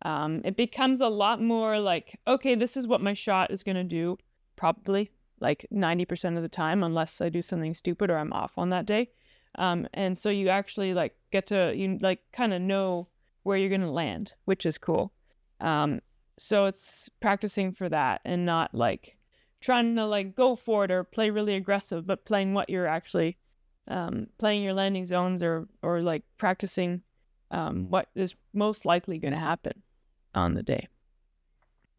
[SPEAKER 5] it becomes a lot more like, okay, this is what my shot is going to do, probably like 90% of the time, unless I do something stupid or I'm off on that day. And so you actually like get to, kind of know where you're going to land, which is cool. So it's practicing for that and not like trying to like go for it or play really aggressive, but playing what you're actually, playing your landing zones or like practicing, what is most likely going to happen on the day.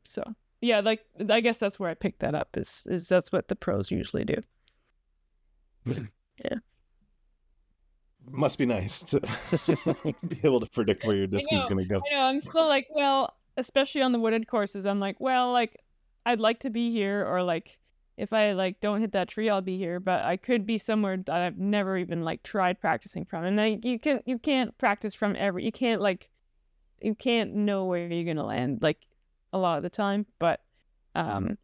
[SPEAKER 5] So yeah, like, I guess that's where I picked that up is that's what the pros usually do. Yeah.
[SPEAKER 3] Must be nice to be able to predict where your disc is going to go.
[SPEAKER 5] I know. I'm still like, well, especially on the wooded courses, I'm like, well, like, I'd like to be here, or like, if I like don't hit that tree, I'll be here, but I could be somewhere that I've never even like tried practicing from. And like, you can't practice from you can't know where you're gonna land like a lot of the time. But I don't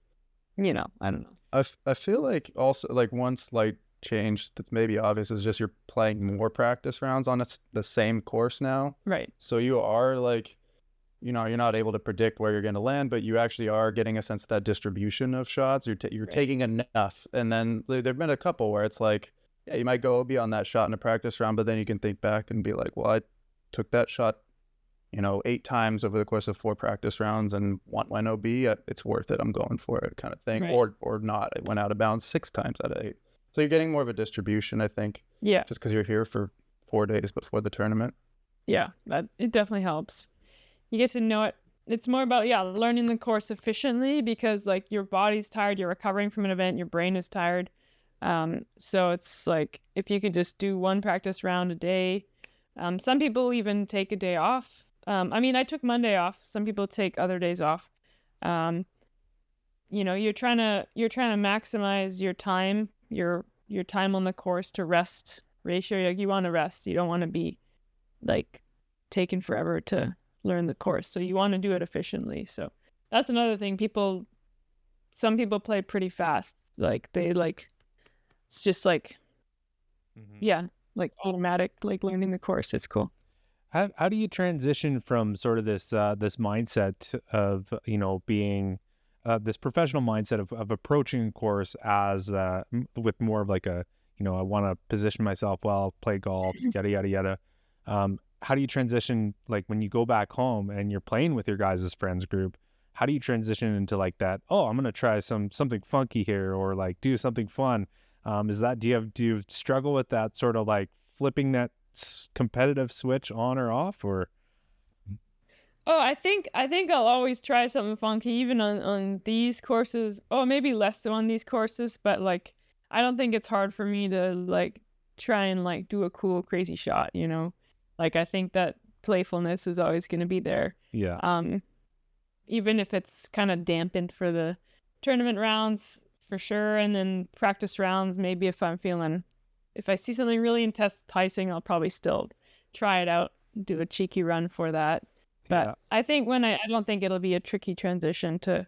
[SPEAKER 5] know.
[SPEAKER 6] I feel like also like one slight change that's maybe obvious is just you're playing more practice rounds on the same course now.
[SPEAKER 5] Right.
[SPEAKER 6] So you are like, you're not able to predict where you're going to land, but you actually are getting a sense of that distribution of shots. You're right. Taking enough. And then there've been a couple where it's like, yeah, you might go OB on that shot in a practice round, but then you can think back and be like, well, I took that shot, 8 times over the course of 4 practice rounds and went OB, it's worth it. I'm going for it, kind of thing.
[SPEAKER 5] Right.
[SPEAKER 6] Or not. It went out of bounds 6 times out of 8. So you're getting more of a distribution, I think.
[SPEAKER 5] Yeah.
[SPEAKER 6] Just because you're here for 4 days before the tournament.
[SPEAKER 5] Yeah, it definitely helps. You get to know it. It's more about, learning the course efficiently, because like your body's tired, you're recovering from an event, your brain is tired. So it's like, if you could just do 1 practice round a day. Some people even take a day off. I took Monday off. Some people take other days off. You're trying to maximize your time, your time on the course to rest ratio. Like, you want to rest. You don't want to be like taking forever to learn the course. So you want to do it efficiently. So that's another thing. Some people play pretty fast. Like it's just like, like automatic, like learning the course. It's cool.
[SPEAKER 2] How do you transition from sort of this mindset of being this professional mindset of approaching a course as with more of like a I want to position myself well, play golf, yada yada yada. How do you transition, like when you go back home and you're playing with your guys' friends group? How do you transition into like that? Oh, I'm gonna try something funky here, or like do something fun. Do you struggle with that sort of like flipping that competitive switch on or off, or?
[SPEAKER 5] Oh, I think I'll always try something funky, even on these courses. Oh, maybe less so on these courses, but like I don't think it's hard for me to like try and like do a cool, crazy shot. Like I think that playfulness is always going to be there.
[SPEAKER 2] Yeah.
[SPEAKER 5] Even if it's kind of dampened for the tournament rounds, for sure, and then practice rounds. Maybe if I see something really enticing, I'll probably still try it out, do a cheeky run for that. But I think I don't think it'll be a tricky transition to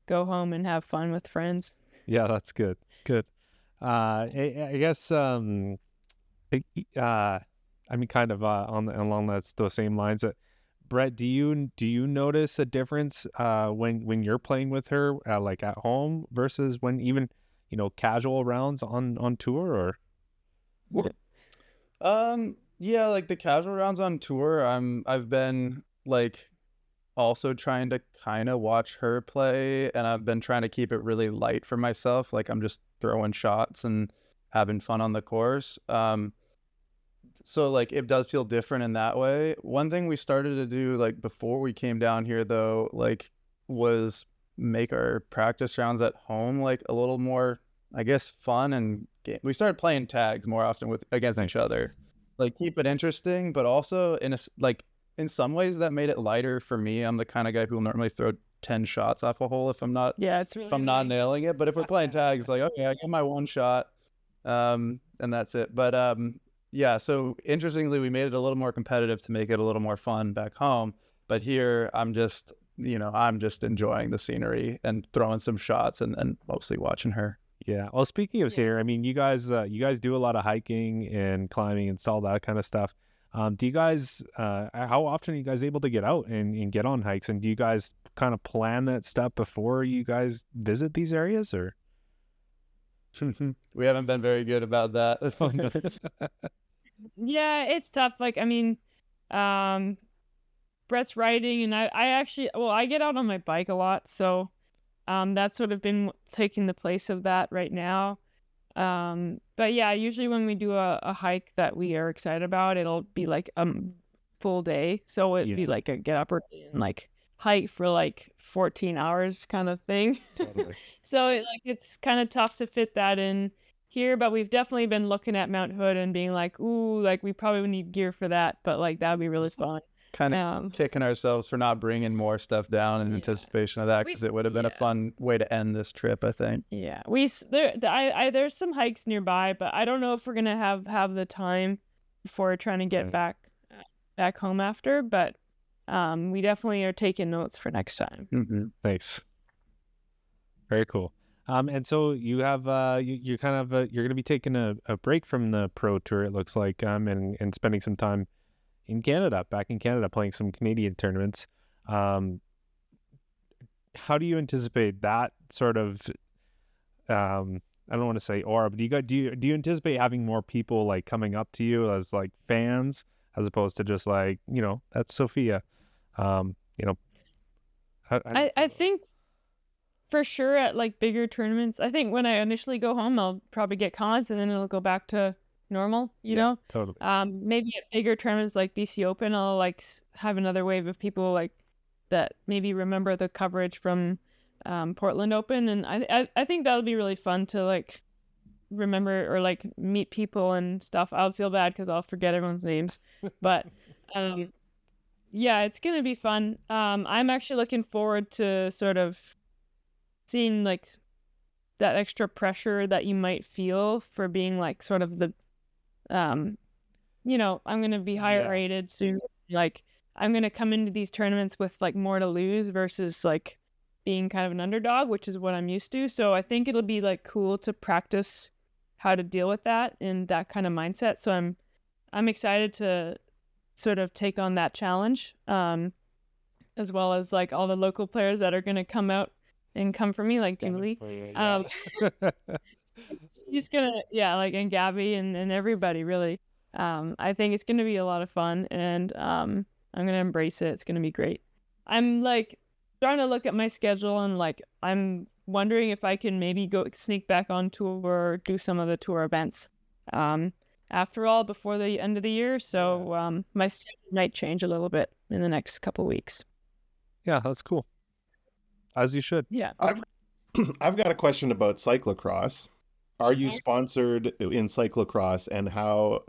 [SPEAKER 5] go home and have fun with friends.
[SPEAKER 2] Yeah, that's good. Good. I guess kind of along those same lines. Brett, do you notice a difference when you're playing with her like at home versus when even casual rounds on tour, or?
[SPEAKER 6] Yeah, like the casual rounds on tour, I've been like also trying to kind of watch her play, and I've been trying to keep it really light for myself. Like I'm just throwing shots and having fun on the course. So like it does feel different in that way. One thing we started to do like before we came down here though, like was make our practice rounds at home like a little more, I guess, fun, and we started playing tags more often against each other. Like keep it interesting, but also in some ways that made it lighter for me. I'm the kind of guy who will normally throw 10 shots off a hole if I'm not not nailing it. But if we're playing tags, like okay, I get my 1 shot, and that's it. But yeah, so interestingly, we made it a little more competitive to make it a little more fun back home. But here, I'm just enjoying the scenery and throwing some shots and mostly watching her.
[SPEAKER 2] Yeah. Well, speaking of scenery, I mean, you guys do a lot of hiking and climbing and all that kind of stuff. Do you guys, how often are you guys able to get out and get on hikes? And do you guys kind of plan that stuff before you guys visit these areas, or?
[SPEAKER 6] We haven't been very good about that.
[SPEAKER 5] Yeah, it's tough. Like, I mean, Brett's riding, and I get out on my bike a lot, so that's sort of been taking the place of that right now. But yeah, usually when we do a hike that we are excited about, it'll be like a full day, so it'd be like a get up early and like hike for like 14 hours kind of thing.
[SPEAKER 2] Totally.
[SPEAKER 5] So it's kind of tough to fit that in here, but we've definitely been looking at Mount Hood and being like, ooh, like we probably need gear for that, but like that would be really fun.
[SPEAKER 6] Kind of kicking ourselves for not bringing more stuff down in anticipation of that, because it would have been a fun way to end this trip, I think.
[SPEAKER 5] Yeah, there's some hikes nearby, but I don't know if we're gonna have the time before trying to get back home after. But we definitely are taking notes for next time.
[SPEAKER 6] Mm-hmm.
[SPEAKER 2] Thanks. Very cool. And so you have you're going to be taking a break from the pro tour, it looks like, and spending some time back in Canada, playing some Canadian tournaments. How do you anticipate that sort of? I don't want to say aura, but do you anticipate having more people like coming up to you as like fans, as opposed to just like, that's Sofia? You know,
[SPEAKER 5] I think for sure at like bigger tournaments, I think when I initially go home, I'll probably get cons and then it'll go back to normal, you know?
[SPEAKER 2] totally.
[SPEAKER 5] Maybe at bigger tournaments like BC Open, I'll like have another wave of people like that maybe remember the coverage from Portland Open. And I think that'll be really fun to like remember or like meet people and stuff. I'll feel bad because I'll forget everyone's names. But yeah, it's going to be fun. I'm actually looking forward to sort of seeing like that extra pressure that you might feel for being like sort of the you know, I'm going to be higher rated soon. Like I'm going to come into these tournaments with like more to lose versus like being kind of an underdog, which is what I'm used to. So I think it'll be like cool to practice how to deal with that and that kind of mindset. So I'm excited to sort of take on that challenge, as well as like all the local players that are going to come out and come for me, like Julie. He's gonna, like, and Gabby and everybody really. I think it's gonna be a lot of fun, and I'm gonna embrace it. It's gonna be great. I'm like trying to look at my schedule, and like I'm wondering if I can maybe go sneak back on tour or do some of the tour events. After all, before the end of the year, so my schedule might change a little bit in the next couple weeks.
[SPEAKER 2] Yeah, that's cool. As you should.
[SPEAKER 5] Yeah.
[SPEAKER 3] I've got a question about cyclocross. Are you sponsored in cyclocross, and how,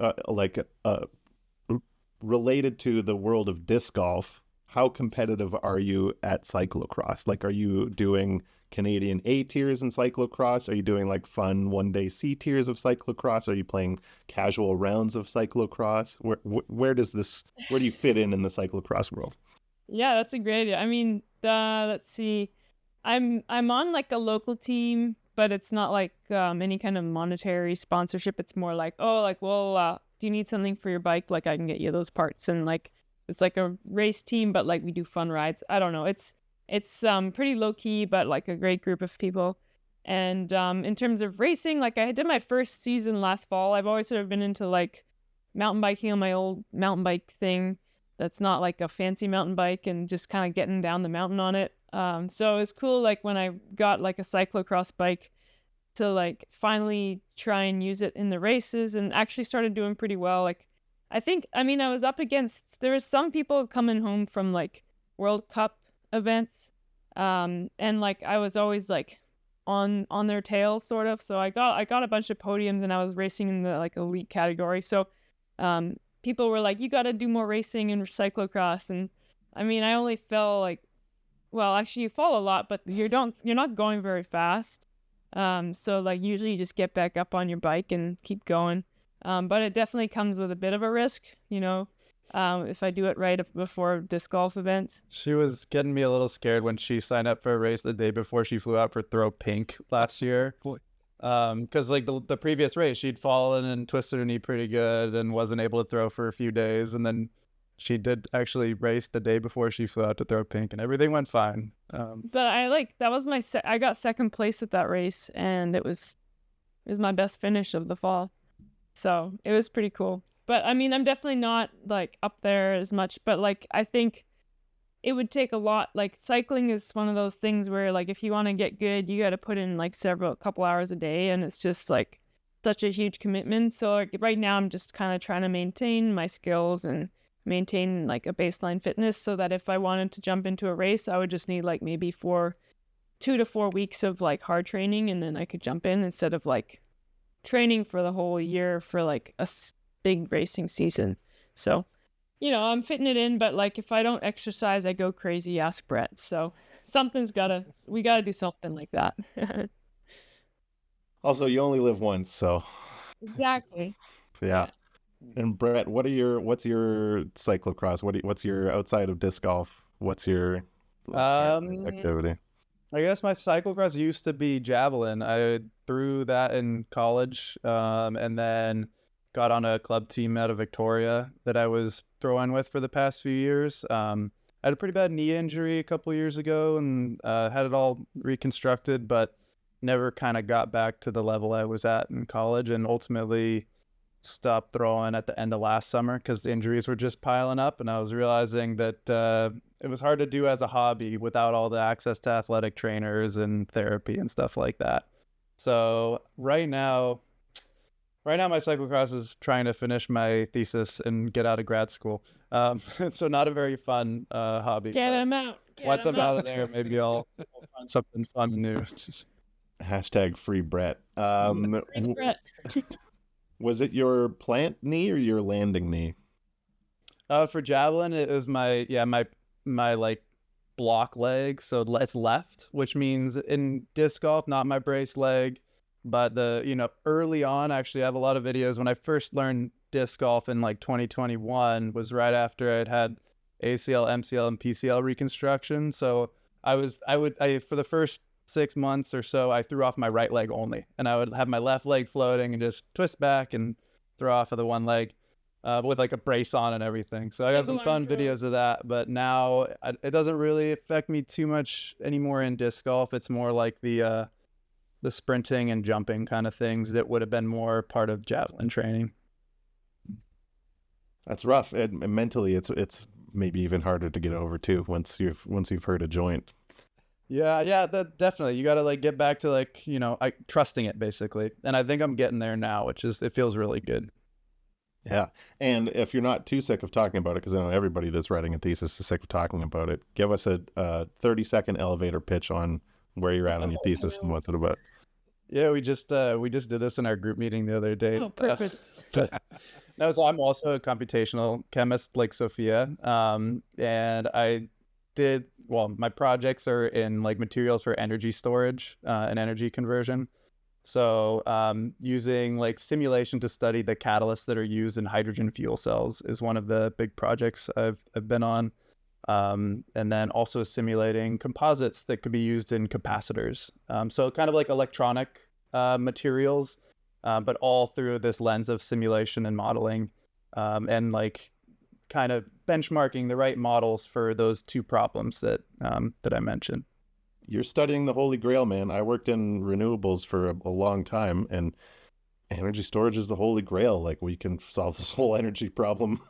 [SPEAKER 3] related to the world of disc golf, how competitive are you at cyclocross? Like, are you doing Canadian A tiers in cyclocross? Are you doing like fun one-day C tiers of cyclocross? Are you playing casual rounds of cyclocross? Where do you fit in the cyclocross world?
[SPEAKER 5] Yeah, that's a great idea. I mean, let's see. I'm on like a local team, but it's not like any kind of monetary sponsorship. It's more like, do you need something for your bike? Like I can get you those parts, and like it's like a race team, but like we do fun rides. I don't know. It's pretty low key, but like a great group of people. And in terms of racing, like I did my first season last fall. I've always sort of been into like mountain biking on my old mountain bike thing. That's not like a fancy mountain bike, and just kind of getting down the mountain on it. So it was cool, like when I got like a cyclocross bike, to like finally try and use it in the races, and actually started doing pretty well. Like I was up against, there was some people coming home from like World Cup events, and like I was always like on their tail sort of. So I got a bunch of podiums, and I was racing in the like elite category. So people were like, you got to do more racing in cyclocross. And I mean, I only fell like, well, actually you fall a lot, but you're not going very fast. So like usually you just get back up on your bike and keep going. But it definitely comes with a bit of a risk, you know, if I do it right before disc golf events.
[SPEAKER 6] She was getting me a little scared when she signed up for a race the day before she flew out for Throw Pink last year. Because like the previous race, she'd fallen and twisted her knee pretty good and wasn't able to throw for a few days. And then she did actually race the day before she flew out to Throw Pink, and everything went fine.
[SPEAKER 5] But that was I got second place at that race, and it was my best finish of the fall. So it was pretty cool. But I mean, I'm definitely not like up there as much, but like I think it would take a lot. Like cycling is one of those things where like if you want to get good, you got to put in like couple hours a day, and it's just like such a huge commitment. So like right now I'm just kind of trying to maintain my skills and maintain like a baseline fitness, so that if I wanted to jump into a race, I would just need like maybe 2 to 4 weeks of like hard training, and then I could jump in, instead of like training for the whole year for like a big racing season. So, you know, I'm fitting it in, but like if I don't exercise, I go crazy. Ask Brett. So we gotta do something like that.
[SPEAKER 3] Also, you only live once, so
[SPEAKER 5] Exactly.
[SPEAKER 3] yeah. And Brett, what's your cyclocross? What's your, outside of disc golf, what's your activity?
[SPEAKER 6] I guess my cyclocross used to be javelin. I threw that in college, and then got on a club team out of Victoria that I was throwing with for the past few years. I had a pretty bad knee injury a couple years ago, and had it all reconstructed, but never kind of got back to the level I was at in college, and ultimately stopped throwing at the end of last summer because injuries were just piling up, and I was realizing that it was hard to do as a hobby without all the access to athletic trainers and therapy and stuff like that. So right now my cyclocross is trying to finish my thesis and get out of grad school. So not a very fun hobby.
[SPEAKER 5] Get him out.
[SPEAKER 6] Once I'm out of there, maybe I'll find something fun and new.
[SPEAKER 3] Hashtag free Brett.
[SPEAKER 5] Free Brett.
[SPEAKER 3] Was it your plant knee or your landing knee?
[SPEAKER 6] For javelin, it was my like block leg, so it's left, which means in disc golf, not my brace leg, but early on, actually, I have a lot of videos when I first learned disc golf in like 2021 was right after I'd had ACL, MCL, and PCL reconstruction. So I for the first 6 months or so, I threw off my right leg only, and I would have my left leg floating and just twist back and throw off of the one leg with like a brace on and everything. So I got some fun videos of that, but now it doesn't really affect me too much anymore in disc golf. It's more like the sprinting and jumping kind of things that would have been more part of javelin training.
[SPEAKER 3] That's rough. And mentally, it's maybe even harder to get over too once you've hurt a joint.
[SPEAKER 6] Yeah, that definitely. You got to like get back to like, trusting it basically. And I think I'm getting there now, it feels really good.
[SPEAKER 3] Yeah. And if you're not too sick of talking about it, because I know everybody that's writing a thesis is sick of talking about it, give us a 30-second elevator pitch on where you're at on your thesis and what's it about.
[SPEAKER 6] Yeah, we just did this in our group meeting the other day.
[SPEAKER 5] Oh, perfect.
[SPEAKER 6] No, so I'm also a computational chemist like Sofia. And my projects are in like materials for energy storage and energy conversion. So using like simulation to study the catalysts that are used in hydrogen fuel cells is one of the big projects I've been on. And then also simulating composites that could be used in capacitors. So kind of like electronic materials, but all through this lens of simulation and modeling, and like kind of benchmarking the right models for those two problems that I mentioned.
[SPEAKER 3] You're studying the Holy Grail, man. I worked in renewables for a long time, and energy storage is the Holy Grail. Like, we can solve this whole energy problem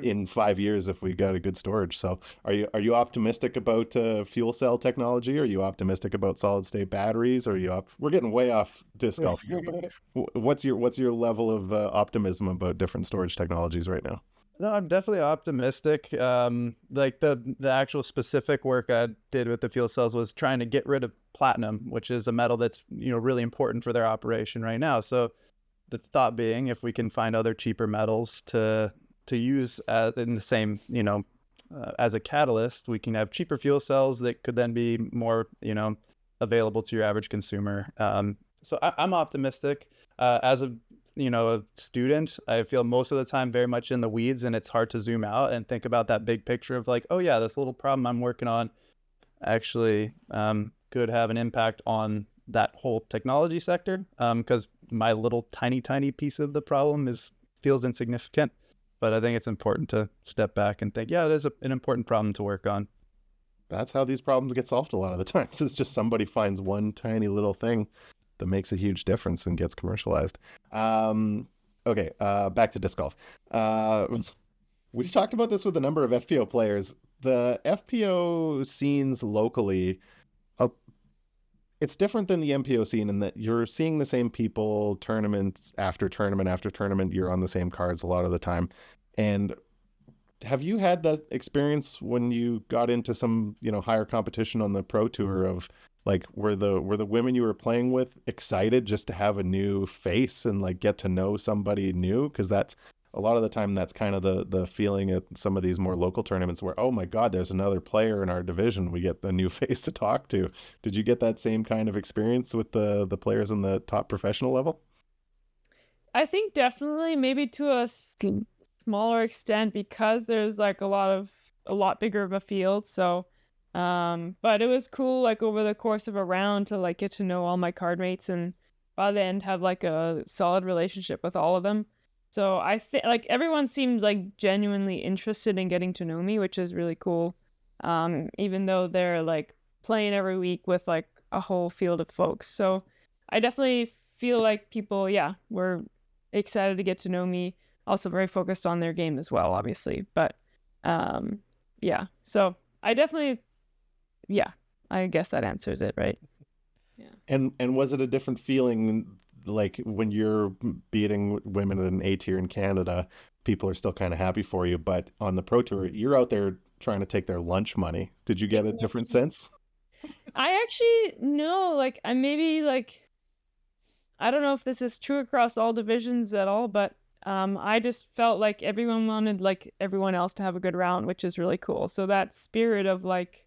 [SPEAKER 3] in 5 years if we got a good storage. So are you optimistic about fuel cell technology? Are you optimistic about solid state batteries? We're getting way off disc golf here, but what's your level of optimism about different storage technologies right now?
[SPEAKER 6] No, I'm definitely optimistic. Like the actual specific work I did with the fuel cells was trying to get rid of platinum, which is a metal that's really important for their operation right now. So the thought being, if we can find other cheaper metals to use in the same as a catalyst, we can have cheaper fuel cells that could then be more available to your average consumer. So I'm optimistic. As a student, I feel most of the time very much in the weeds, and it's hard to zoom out and think about that big picture of like, oh yeah, this little problem I'm working on actually could have an impact on that whole technology sector, because my little tiny piece of the problem feels insignificant. But I think it's important to step back and think, yeah, it is an important problem to work on.
[SPEAKER 3] That's how these problems get solved a lot of the times. It's just somebody finds one tiny little thing that makes a huge difference and gets commercialized. Okay, back to disc golf. We've talked about this with a number of FPO players. The FPO scenes locally, it's different than the MPO scene in that you're seeing the same people tournament after tournament after tournament. You're on the same cards a lot of the time. And have you had that experience when you got into some, higher competition on the pro tour of like, were the women you were playing with excited just to have a new face and like get to know somebody new? Because that's a lot of the time that's kind of the feeling at some of these more local tournaments where, oh my God, there's another player in our division. We get a new face to talk to. Did you get that same kind of experience with the players in the top professional level?
[SPEAKER 5] I think definitely, maybe to a smaller extent, because there's like a lot bigger of a field. So, but it was cool, like over the course of a round, to like get to know all my card mates, and by the end have like a solid relationship with all of them. So I think like everyone seems like genuinely interested in getting to know me, which is really cool. Even though they're like playing every week with like a whole field of folks. So I definitely feel like people, were excited to get to know me. Also very focused on their game as well, obviously. But yeah, so I definitely, yeah, I guess that answers it, right? Yeah.
[SPEAKER 3] And was it a different feeling, like when you're beating women at an A tier in Canada, people are still kind of happy for you, but on the Pro Tour, you're out there trying to take their lunch money. Did you get a different sense?
[SPEAKER 5] I actually, no, like I maybe like, I don't know if this is true across all divisions at all, but I just felt like everyone wanted like everyone else to have a good round, which is really cool. So that spirit of like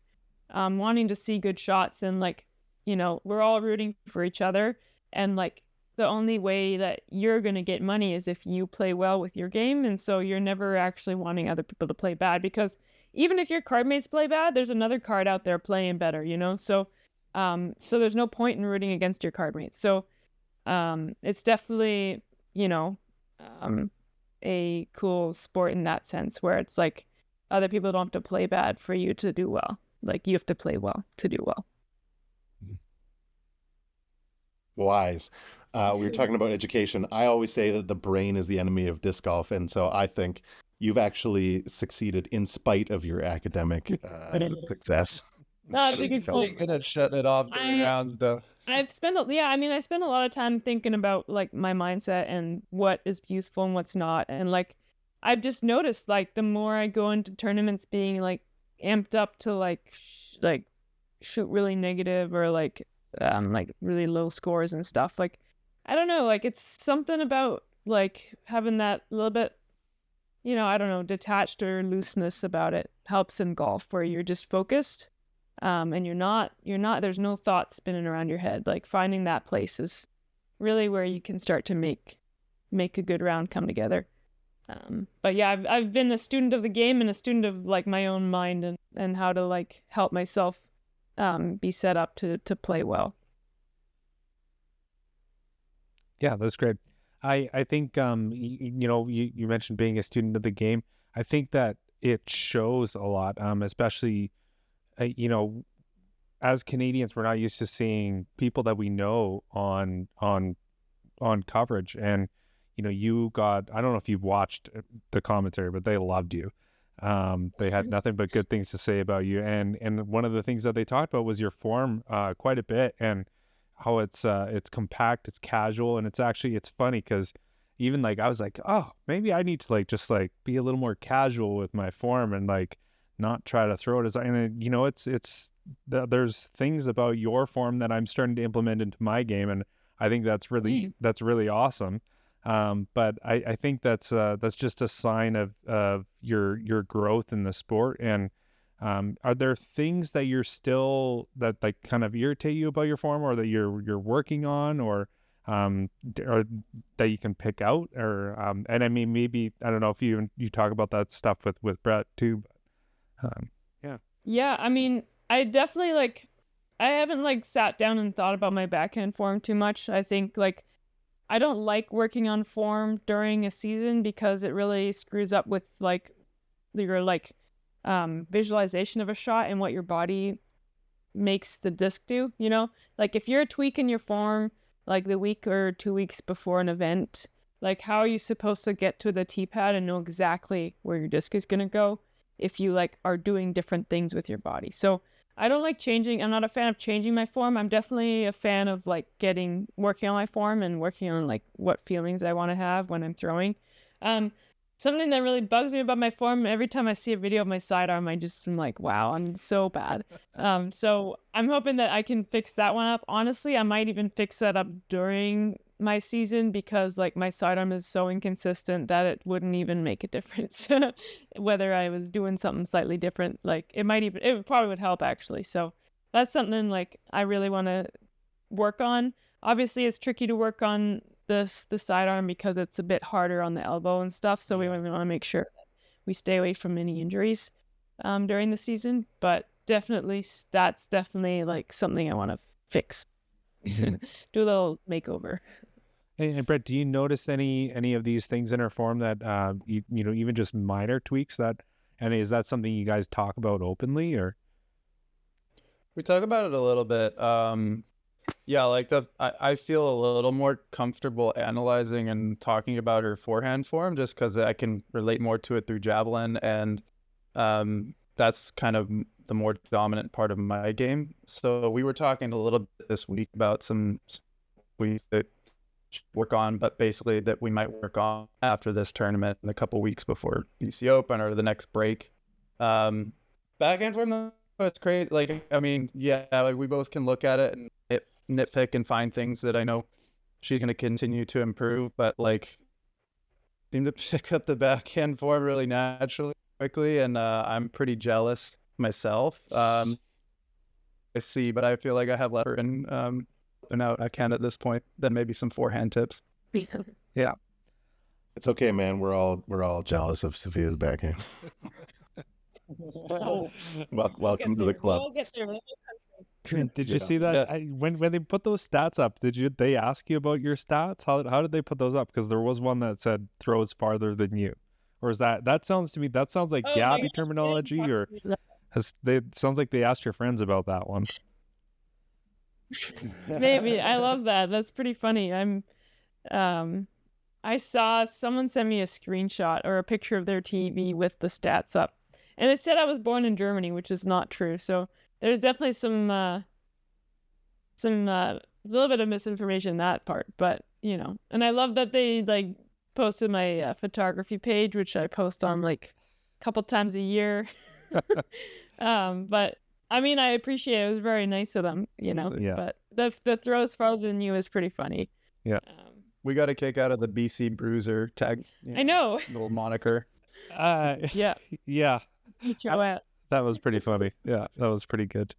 [SPEAKER 5] wanting to see good shots and like, you know, we're all rooting for each other, and like the only way that you're going to get money is if you play well with your game. And so you're never actually wanting other people to play bad, because even if your card mates play bad, there's another card out there playing better, you know? So so there's no point in rooting against your card mates. So it's definitely, you know, a cool sport in that sense, where it's like other people don't have to play bad for you to do well. Like you have to play well to do well.
[SPEAKER 3] Wise. We were talking about education. I always say that the brain is the enemy of disc golf, and so I think you've actually succeeded in spite of your academic success.
[SPEAKER 5] No, it's a good point.
[SPEAKER 6] Good at shutting it off during rounds, though.
[SPEAKER 5] I spend a lot of time thinking about like my mindset and what is useful and what's not. And like, I've just noticed like the more I go into tournaments being like amped up to like shoot really negative or like really low scores and stuff. Like, I don't know, like it's something about like having that little bit, you know, I don't know, detached or looseness about it helps in golf, where you're just focused. And you're not, there's no thoughts spinning around your head. Like finding that place is really where you can start to make a good round come together. But yeah, I've been a student of the game and a student of like my own mind and how to like help myself be set up to play well.
[SPEAKER 2] Yeah, that's great. I think you know, you mentioned being a student of the game. I think that it shows a lot, especially you know, as Canadians, we're not used to seeing people that we know on coverage. And you know, you got, I don't know if you've watched the commentary, but they loved you. They had nothing but good things to say about you. And one of the things that they talked about was your form quite a bit, and how it's compact, it's casual, and it's funny because even like I was like, oh, maybe I need to like just like be a little more casual with my form and like not try to throw it as, and you know, there's things about your form that I'm starting to implement into my game, and I think that's really awesome. But I think that's just a sign of your growth in the sport. And are there things that you're still that like kind of irritate you about your form, or that you're working on, or that you can pick out, or and I mean, maybe I don't know if you talk about that stuff with Brett too. But,
[SPEAKER 5] yeah, I mean, I definitely like, I haven't like sat down and thought about my backhand form too much. I think like I don't like working on form during a season because it really screws up with like your like visualization of a shot and what your body makes the disc do, you know? Like if you're tweaking your form like the week or 2 weeks before an event, like how are you supposed to get to the tee pad and know exactly where your disc is going to go if you like are doing different things with your body? So I don't like changing. I'm not a fan of changing my form. I'm definitely a fan of like working on my form and working on like what feelings I want to have when I'm throwing. Something that really bugs me about my form, every time I see a video of my sidearm, I'm like, wow, I'm so bad. So I'm hoping that I can fix that one up. Honestly, I might even fix that up during my season, because like my sidearm is so inconsistent that it wouldn't even make a difference whether I was doing something slightly different. Like it probably would help actually. So that's something like I really want to work on. Obviously it's tricky to work on the sidearm because it's a bit harder on the elbow and stuff. So we want to make sure that we stay away from any injuries during the season. But that's definitely like something I want to fix. Do a little makeover.
[SPEAKER 2] And Brett, do you notice any of these things in her form that you know, even just minor tweaks that, and is that something you guys talk about openly, or?
[SPEAKER 6] We talk about it a little bit. Yeah, like I feel a little more comfortable analyzing and talking about her forehand form just because I can relate more to it through javelin, and that's kind of the more dominant part of my game. So we were talking a little bit this week about some we that work on, but basically that we might work on after this tournament in a couple weeks before BC Open or the next break. Backhand form, it's crazy. Like, I mean, yeah, like we both can look at it and nitpick and find things that I know she's going to continue to improve, but like seem to pick up the backhand form really naturally quickly, and I'm pretty jealous myself. I see, but I feel like I have less in out I can at this point than maybe some forehand tips.
[SPEAKER 2] Yeah,
[SPEAKER 3] It's okay, man. We're all jealous of Sofia's backhand. Welcome to the club.
[SPEAKER 5] We'll get there.
[SPEAKER 2] did you see that? When they put those stats up, they ask you about your stats? How did they put those up? Because there was one that said throws farther than you, or is that sounds like Gabby terminology, or sounds like they asked your friends about that one.
[SPEAKER 5] Maybe. I love that. That's pretty funny. I saw someone send me a screenshot or a picture of their TV with the stats up, and it said I was born in Germany, which is not true. So there's definitely some little bit of misinformation in that part, but and I love that they like posted my photography page, which I post on like a couple times a year. But I mean, I appreciate it. It was very nice of them,
[SPEAKER 2] Yeah.
[SPEAKER 5] But the throws farther than you is pretty funny.
[SPEAKER 2] Yeah.
[SPEAKER 6] We got a kick out of the BC Bruiser tag.
[SPEAKER 5] I know.
[SPEAKER 6] Little moniker.
[SPEAKER 5] Yeah.
[SPEAKER 2] Yeah.
[SPEAKER 5] HOS.
[SPEAKER 2] That was pretty funny. Yeah, that was pretty good.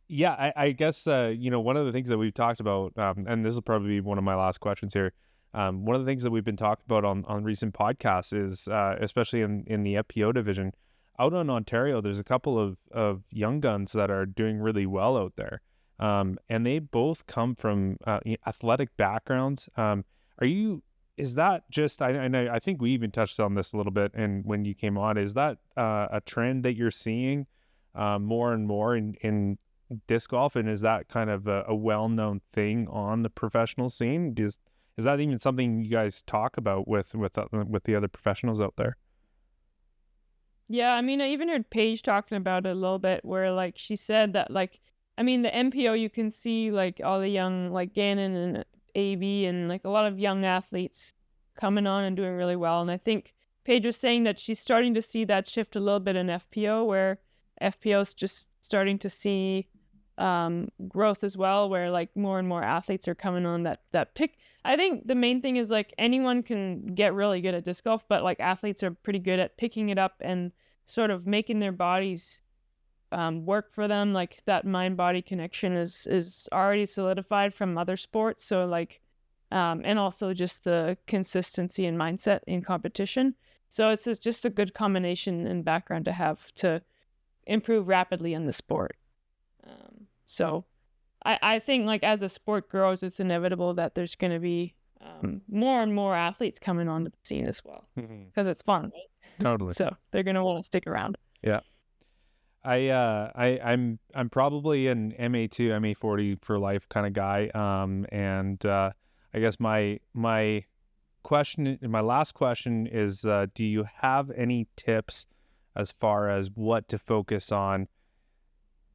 [SPEAKER 2] Yeah, I guess one of the things that we've talked about, and this will probably be one of my last questions here. One of the things that we've been talking about on recent podcasts is, especially in the FPO division, out in Ontario, there's a couple of young guns that are doing really well out there, and they both come from athletic backgrounds. Is that just, I think we even touched on this a little bit, and when you came on, is that a trend that you're seeing more and more in disc golf, and is that kind of a well-known thing on the professional scene? Is that even something you guys talk about with the other professionals out there?
[SPEAKER 5] Yeah, I mean, I even heard Paige talking about it a little bit, where like she said that like, I mean, the MPO, you can see like all the young like Gannon and AV and like a lot of young athletes coming on and doing really well. And I think Paige was saying that she's starting to see that shift a little bit in FPO, where FPO is just starting to see growth as well, where like more and more athletes are coming on that pick. I think the main thing is like anyone can get really good at disc golf, but like athletes are pretty good at picking it up and sort of making their bodies work for them. Like that mind-body connection is already solidified from other sports. So like, and also just the consistency and mindset in competition. So it's just a good combination and background to have to improve rapidly in the sport. So I think like as the sport grows, it's inevitable that there's going to be more and more athletes coming onto the scene as well, because it's fun, right?
[SPEAKER 2] Totally.
[SPEAKER 5] So they're going to want to stick around.
[SPEAKER 2] Yeah. I'm probably an MA2, MA40 for life kind of guy. And I guess my last question is, do you have any tips as far as what to focus on,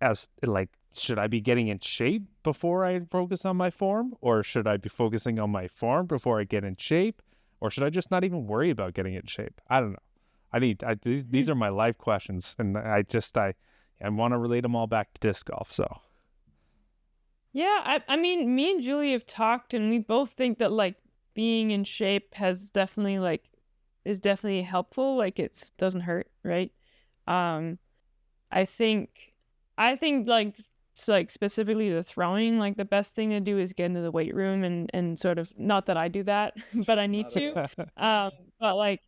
[SPEAKER 2] as like, should I be getting in shape before I focus on my form, or should I be focusing on my form before I get in shape, or should I just not even worry about getting in shape? I don't know. These are my life questions, and I want to relate them all back to disc golf. So,
[SPEAKER 5] yeah, I mean, me and Julie have talked, and we both think that like being in shape is definitely helpful. Like it doesn't hurt, right? I think like specifically the throwing, like the best thing to do is get into the weight room and sort of, not that I do that, but I need to. But like,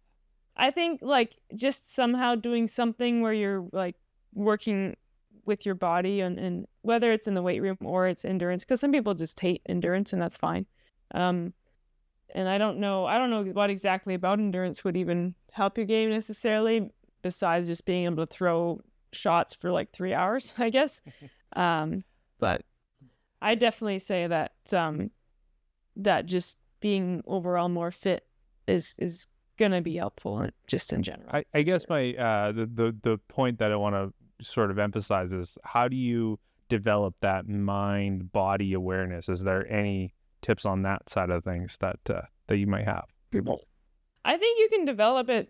[SPEAKER 5] I think like just somehow doing something where you're like working with your body and whether it's in the weight room or it's endurance, because some people just hate endurance, and that's fine. And I don't know what exactly about endurance would even help your game necessarily, besides just being able to throw shots for like 3 hours, I guess. But I definitely say that that just being overall more fit is gonna be helpful just in general.
[SPEAKER 2] I guess my the point that I want to sort of emphasize is, how do you develop that mind body awareness? Is there any tips on that side of things that you might have?
[SPEAKER 5] I think you can develop it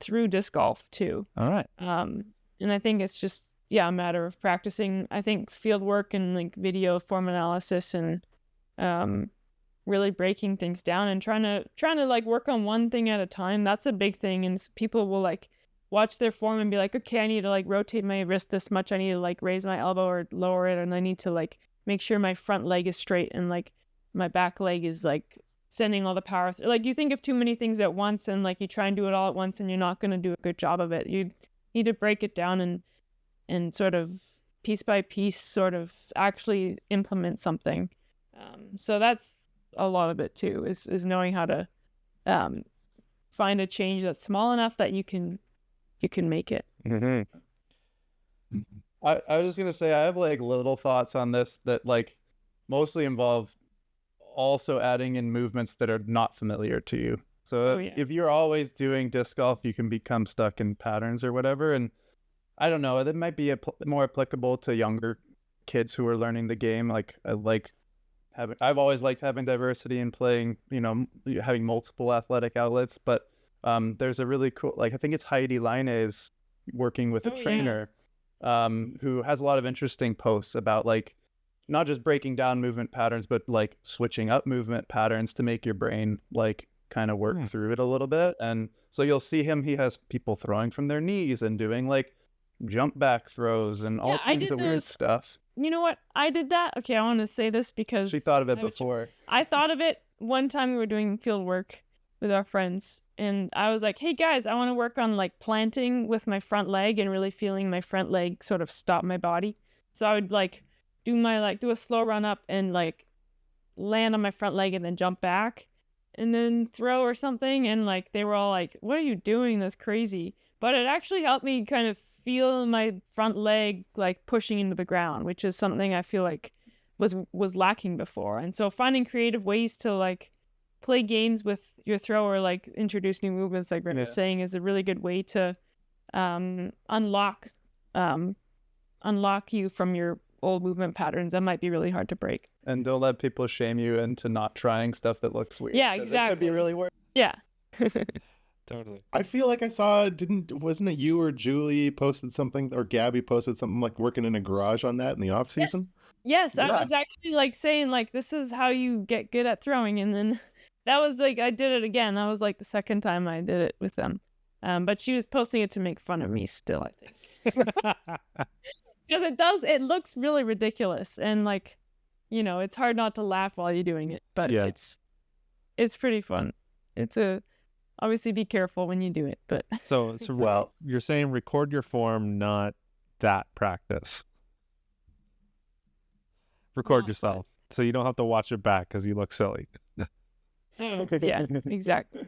[SPEAKER 5] through disc golf too.
[SPEAKER 2] All right.
[SPEAKER 5] And I think it's just a matter of practicing. I think field work and like video form analysis and really breaking things down and trying to like work on one thing at a time. That's a big thing. And people will like watch their form and be like, okay, I need to like rotate my wrist this much. I need to like raise my elbow or lower it. And I need to like make sure my front leg is straight and like my back leg is like sending all the power. Like you think of too many things at once and like you try and do it all at once and you're not going to do a good job of it. You need to break it down and sort of piece by piece sort of actually implement something. So that's a lot of it too, is knowing how to find a change that's small enough that you can make it.
[SPEAKER 2] Mm-hmm.
[SPEAKER 6] I was just gonna say, I have like little thoughts on this that like mostly involve also adding in movements that are not familiar to you. So if you're always doing disc golf, you can become stuck in patterns or whatever. And I don't know, that might be more applicable to younger kids who are learning the game. Like I've always liked having diversity and playing, having multiple athletic outlets. But there's a really cool, like I think it's Heidi Leine's working with a trainer who has a lot of interesting posts about like not just breaking down movement patterns, but like switching up movement patterns to make your brain like kind of work through it a little bit. And so you'll see he has people throwing from their knees and doing like jump back throws and all kinds of weird stuff.
[SPEAKER 5] You know what? I did that. Okay, I want to say this because
[SPEAKER 6] she thought of it before.
[SPEAKER 5] I thought of it one time we were doing field work with our friends. And I was like, hey guys, I want to work on like planting with my front leg and really feeling my front leg sort of stop my body. So I would like do a slow run up and like land on my front leg and then jump back and then throw or something. And like they were all like, what are you doing? That's crazy. But it actually helped me kind of feel my front leg like pushing into the ground, which is something I feel like was lacking before. And so finding creative ways to like play games with your thrower, like introduce new movements like Rick was saying, is a really good way to unlock you from your old movement patterns that might be really hard to break.
[SPEAKER 6] And don't let people shame you into not trying stuff that looks weird.
[SPEAKER 5] Yeah, exactly.
[SPEAKER 6] It could be really weird.
[SPEAKER 5] Yeah.
[SPEAKER 2] Totally.
[SPEAKER 3] I feel like I saw, wasn't it you or Julie posted something, or Gabby posted something like working in a garage on that in the off season?
[SPEAKER 5] Yes. I was actually like saying like, this is how you get good at throwing. And then that was like, I did it again. That was like the second time I did it with them. But she was posting it to make fun of me still, I think. Because it looks really ridiculous. And like, it's hard not to laugh while you're doing it. But it's pretty fun. Obviously be careful when you do it. But
[SPEAKER 2] so well, you're saying record your form, not that practice. Record yourself so you don't have to watch it back because you look silly.
[SPEAKER 5] Yeah, exactly.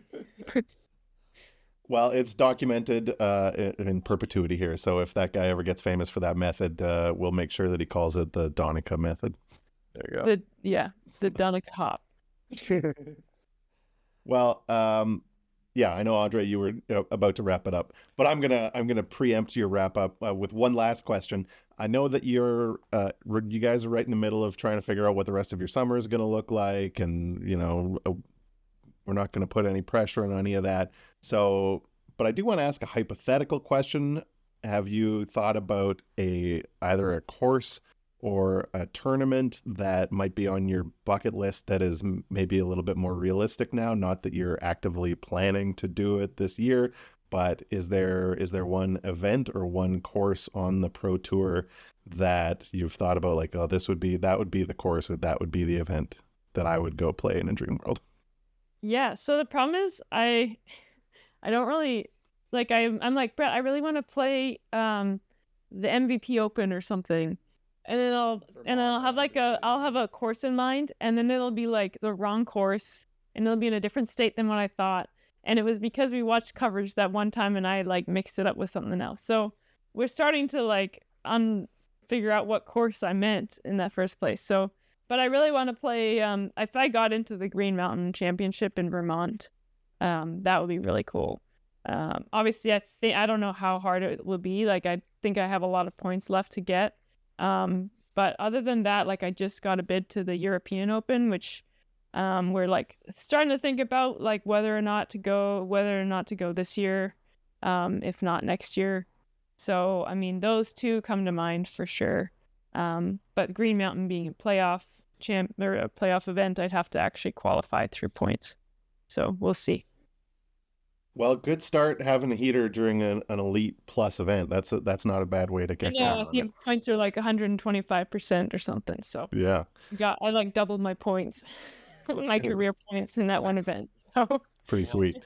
[SPEAKER 3] Well, it's documented in perpetuity here. So if that guy ever gets famous for that method, we'll make sure that he calls it the Donnecke method.
[SPEAKER 6] There you go.
[SPEAKER 5] The Donnecke hop.
[SPEAKER 3] Well, I know, Andre, you were about to wrap it up, but I'm gonna preempt your wrap up with one last question. I know that you guys are right in the middle of trying to figure out what the rest of your summer is gonna look like, and we're not gonna put any pressure on any of that. So, but I do want to ask a hypothetical question. Have you thought about either a course or a tournament that might be on your bucket list that is maybe a little bit more realistic now? Not that you're actively planning to do it this year, but is there one event or one course on the Pro Tour that you've thought about, like, oh, that would be the course, or that would be the event that I would go play in a dream world?
[SPEAKER 5] Yeah, so the problem is I don't really like, I'm like, Brett, I really want to play the MVP Open or something. And then I'll have I'll have a course in mind, and then it'll be like the wrong course, and it'll be in a different state than what I thought. And it was because we watched coverage that one time and I like mixed it up with something else. So we're starting to like figure out what course I meant in that first place. So, but I really want to play. If I got into the Green Mountain Championship in Vermont, that would be really cool. Obviously, I don't know how hard it will be. Like, I think I have a lot of points left to get. But other than that, like, I just got a bid to the European Open, which we're like starting to think about, like, whether or not to go this year, if not next year. So, I mean, those two come to mind for sure. But Green Mountain being a playoff event, I'd have to actually qualify through points. So we'll see.
[SPEAKER 3] Well, good start having a heater during an Elite Plus event. That's not a bad way to get going.
[SPEAKER 5] Yeah, I think points are like 125% or something. So
[SPEAKER 3] yeah,
[SPEAKER 5] I like doubled my points, my career points in that one event. So
[SPEAKER 3] pretty sweet.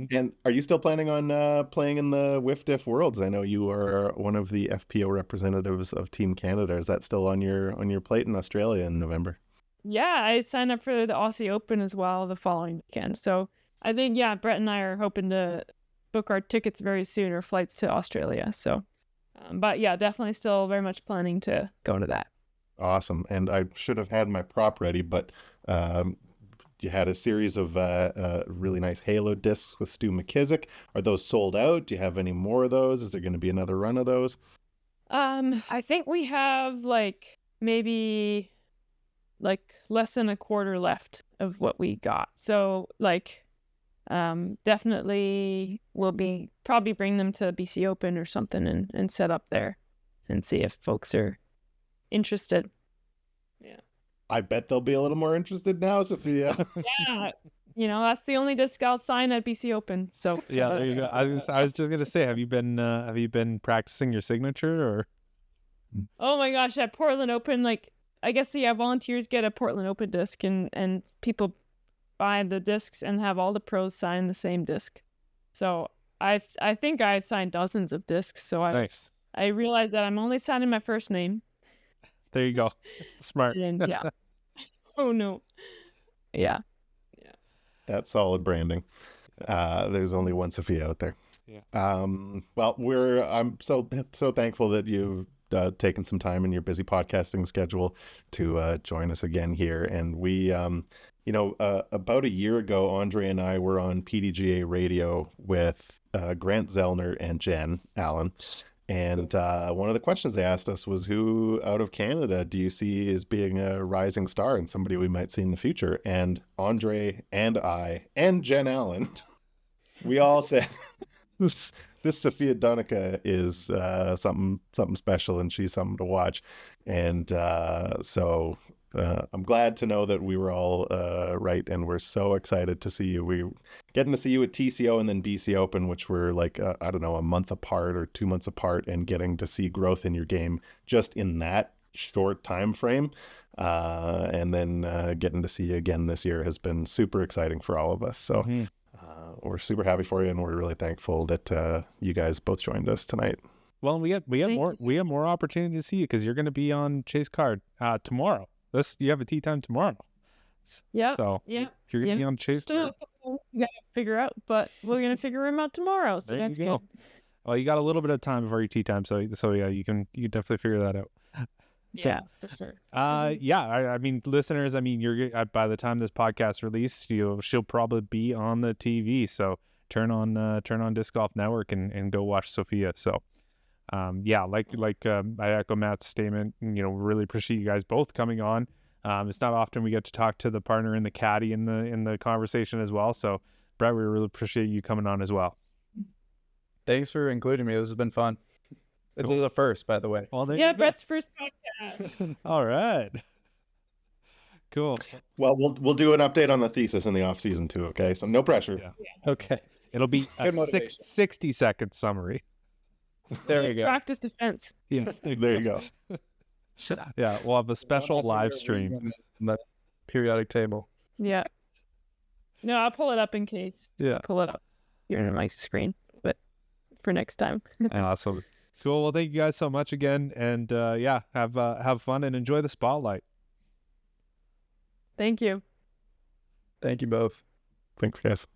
[SPEAKER 3] And are you still planning on playing in the WIFDIF Worlds? I know you are one of the FPO representatives of Team Canada. Is that still on your plate in Australia in November?
[SPEAKER 5] Yeah, I signed up for the Aussie Open as well the following weekend. So I think, yeah, Brett and I are hoping to book our tickets very soon, or flights to Australia. So, but yeah, definitely still very much planning to go to that.
[SPEAKER 3] Awesome. And I should have had my prop ready, but you had a series of really nice Halo discs with Stu McKissick. Are those sold out? Do you have any more of those? Is there going to be another run of those?
[SPEAKER 5] I think we have maybe less than a quarter left of what we got. So definitely we'll probably bring them to BC Open or something and set up there and see if folks are interested. Yeah.
[SPEAKER 3] I bet they'll be a little more interested now, Sophia.
[SPEAKER 5] Yeah. That's the only disc I'll sign at BC Open. So
[SPEAKER 2] yeah, there you go. I was just gonna say, have you been practicing your signature or?
[SPEAKER 5] Oh my gosh, at Portland Open, I guess volunteers get a Portland Open disc and people buy the discs and have all the pros sign the same disc. So I think I signed dozens of discs. So
[SPEAKER 2] nice.
[SPEAKER 5] I realized that I'm only signing my first name.
[SPEAKER 2] There you go. Smart.
[SPEAKER 5] And yeah. Oh no. Yeah. Yeah.
[SPEAKER 3] That's solid branding. There's only one Sophia out there.
[SPEAKER 2] Yeah.
[SPEAKER 3] Well, I'm so thankful that you've taken some time in your busy podcasting schedule to join us again here. And we, about a year ago, Andre and I were on PDGA radio with Grant Zellner and Jen Allen. And one of the questions they asked us was, who out of Canada do you see as being a rising star and somebody we might see in the future? And Andre and I and Jen Allen, we all said, this Sofia Donnecke is something special, and she's something to watch. And so I'm glad to know that we were all right, and we're so excited to see you. We're getting to see you at TCO and then BC Open, which were a month apart or 2 months apart, and getting to see growth in your game just in that short time frame. And then getting to see you again this year has been super exciting for all of us. So we're super happy for you, and we're really thankful that you guys both joined us tonight.
[SPEAKER 2] Well, we have more opportunity to see you because you're going to be on Chase Card tomorrow. You have a tee time tomorrow.
[SPEAKER 5] Yeah.
[SPEAKER 2] So
[SPEAKER 5] yeah,
[SPEAKER 2] if you're going to be on Chase Card,
[SPEAKER 5] we got to figure out, but we're going to figure him out tomorrow. So that's good.
[SPEAKER 2] Well, you got a little bit of time before your tee time, so yeah, you can definitely figure that out. So,
[SPEAKER 5] yeah, for sure.
[SPEAKER 2] I mean, listeners, you're by the time this podcast released, she'll probably be on the TV. So turn on Disc Golf Network and go watch Sophia. So, I echo Matt's statement. Really appreciate you guys both coming on. It's not often we get to talk to the partner and the caddy in the conversation as well. So, Brett, we really appreciate you coming on as well.
[SPEAKER 6] Thanks for including me. This has been fun. This is a first, by the way.
[SPEAKER 2] Well,
[SPEAKER 5] Brett's first podcast.
[SPEAKER 2] All right. Cool.
[SPEAKER 3] Well, we'll do an update on the thesis in the off season too. Okay, so no pressure.
[SPEAKER 2] Yeah.
[SPEAKER 6] Okay.
[SPEAKER 2] It'll be a 60-second summary.
[SPEAKER 6] There you go.
[SPEAKER 5] Practice defense.
[SPEAKER 2] Yes.
[SPEAKER 3] There you go.
[SPEAKER 2] Yeah, we'll have a special live stream.
[SPEAKER 6] The periodic table.
[SPEAKER 5] Yeah. No, I'll pull it up in case.
[SPEAKER 2] Yeah.
[SPEAKER 5] Pull it up here on my screen, but for next time.
[SPEAKER 2] Awesome. Cool. Well, thank you guys so much again, and have fun and enjoy the spotlight.
[SPEAKER 5] Thank you.
[SPEAKER 6] Thank you both.
[SPEAKER 3] Thanks, guys.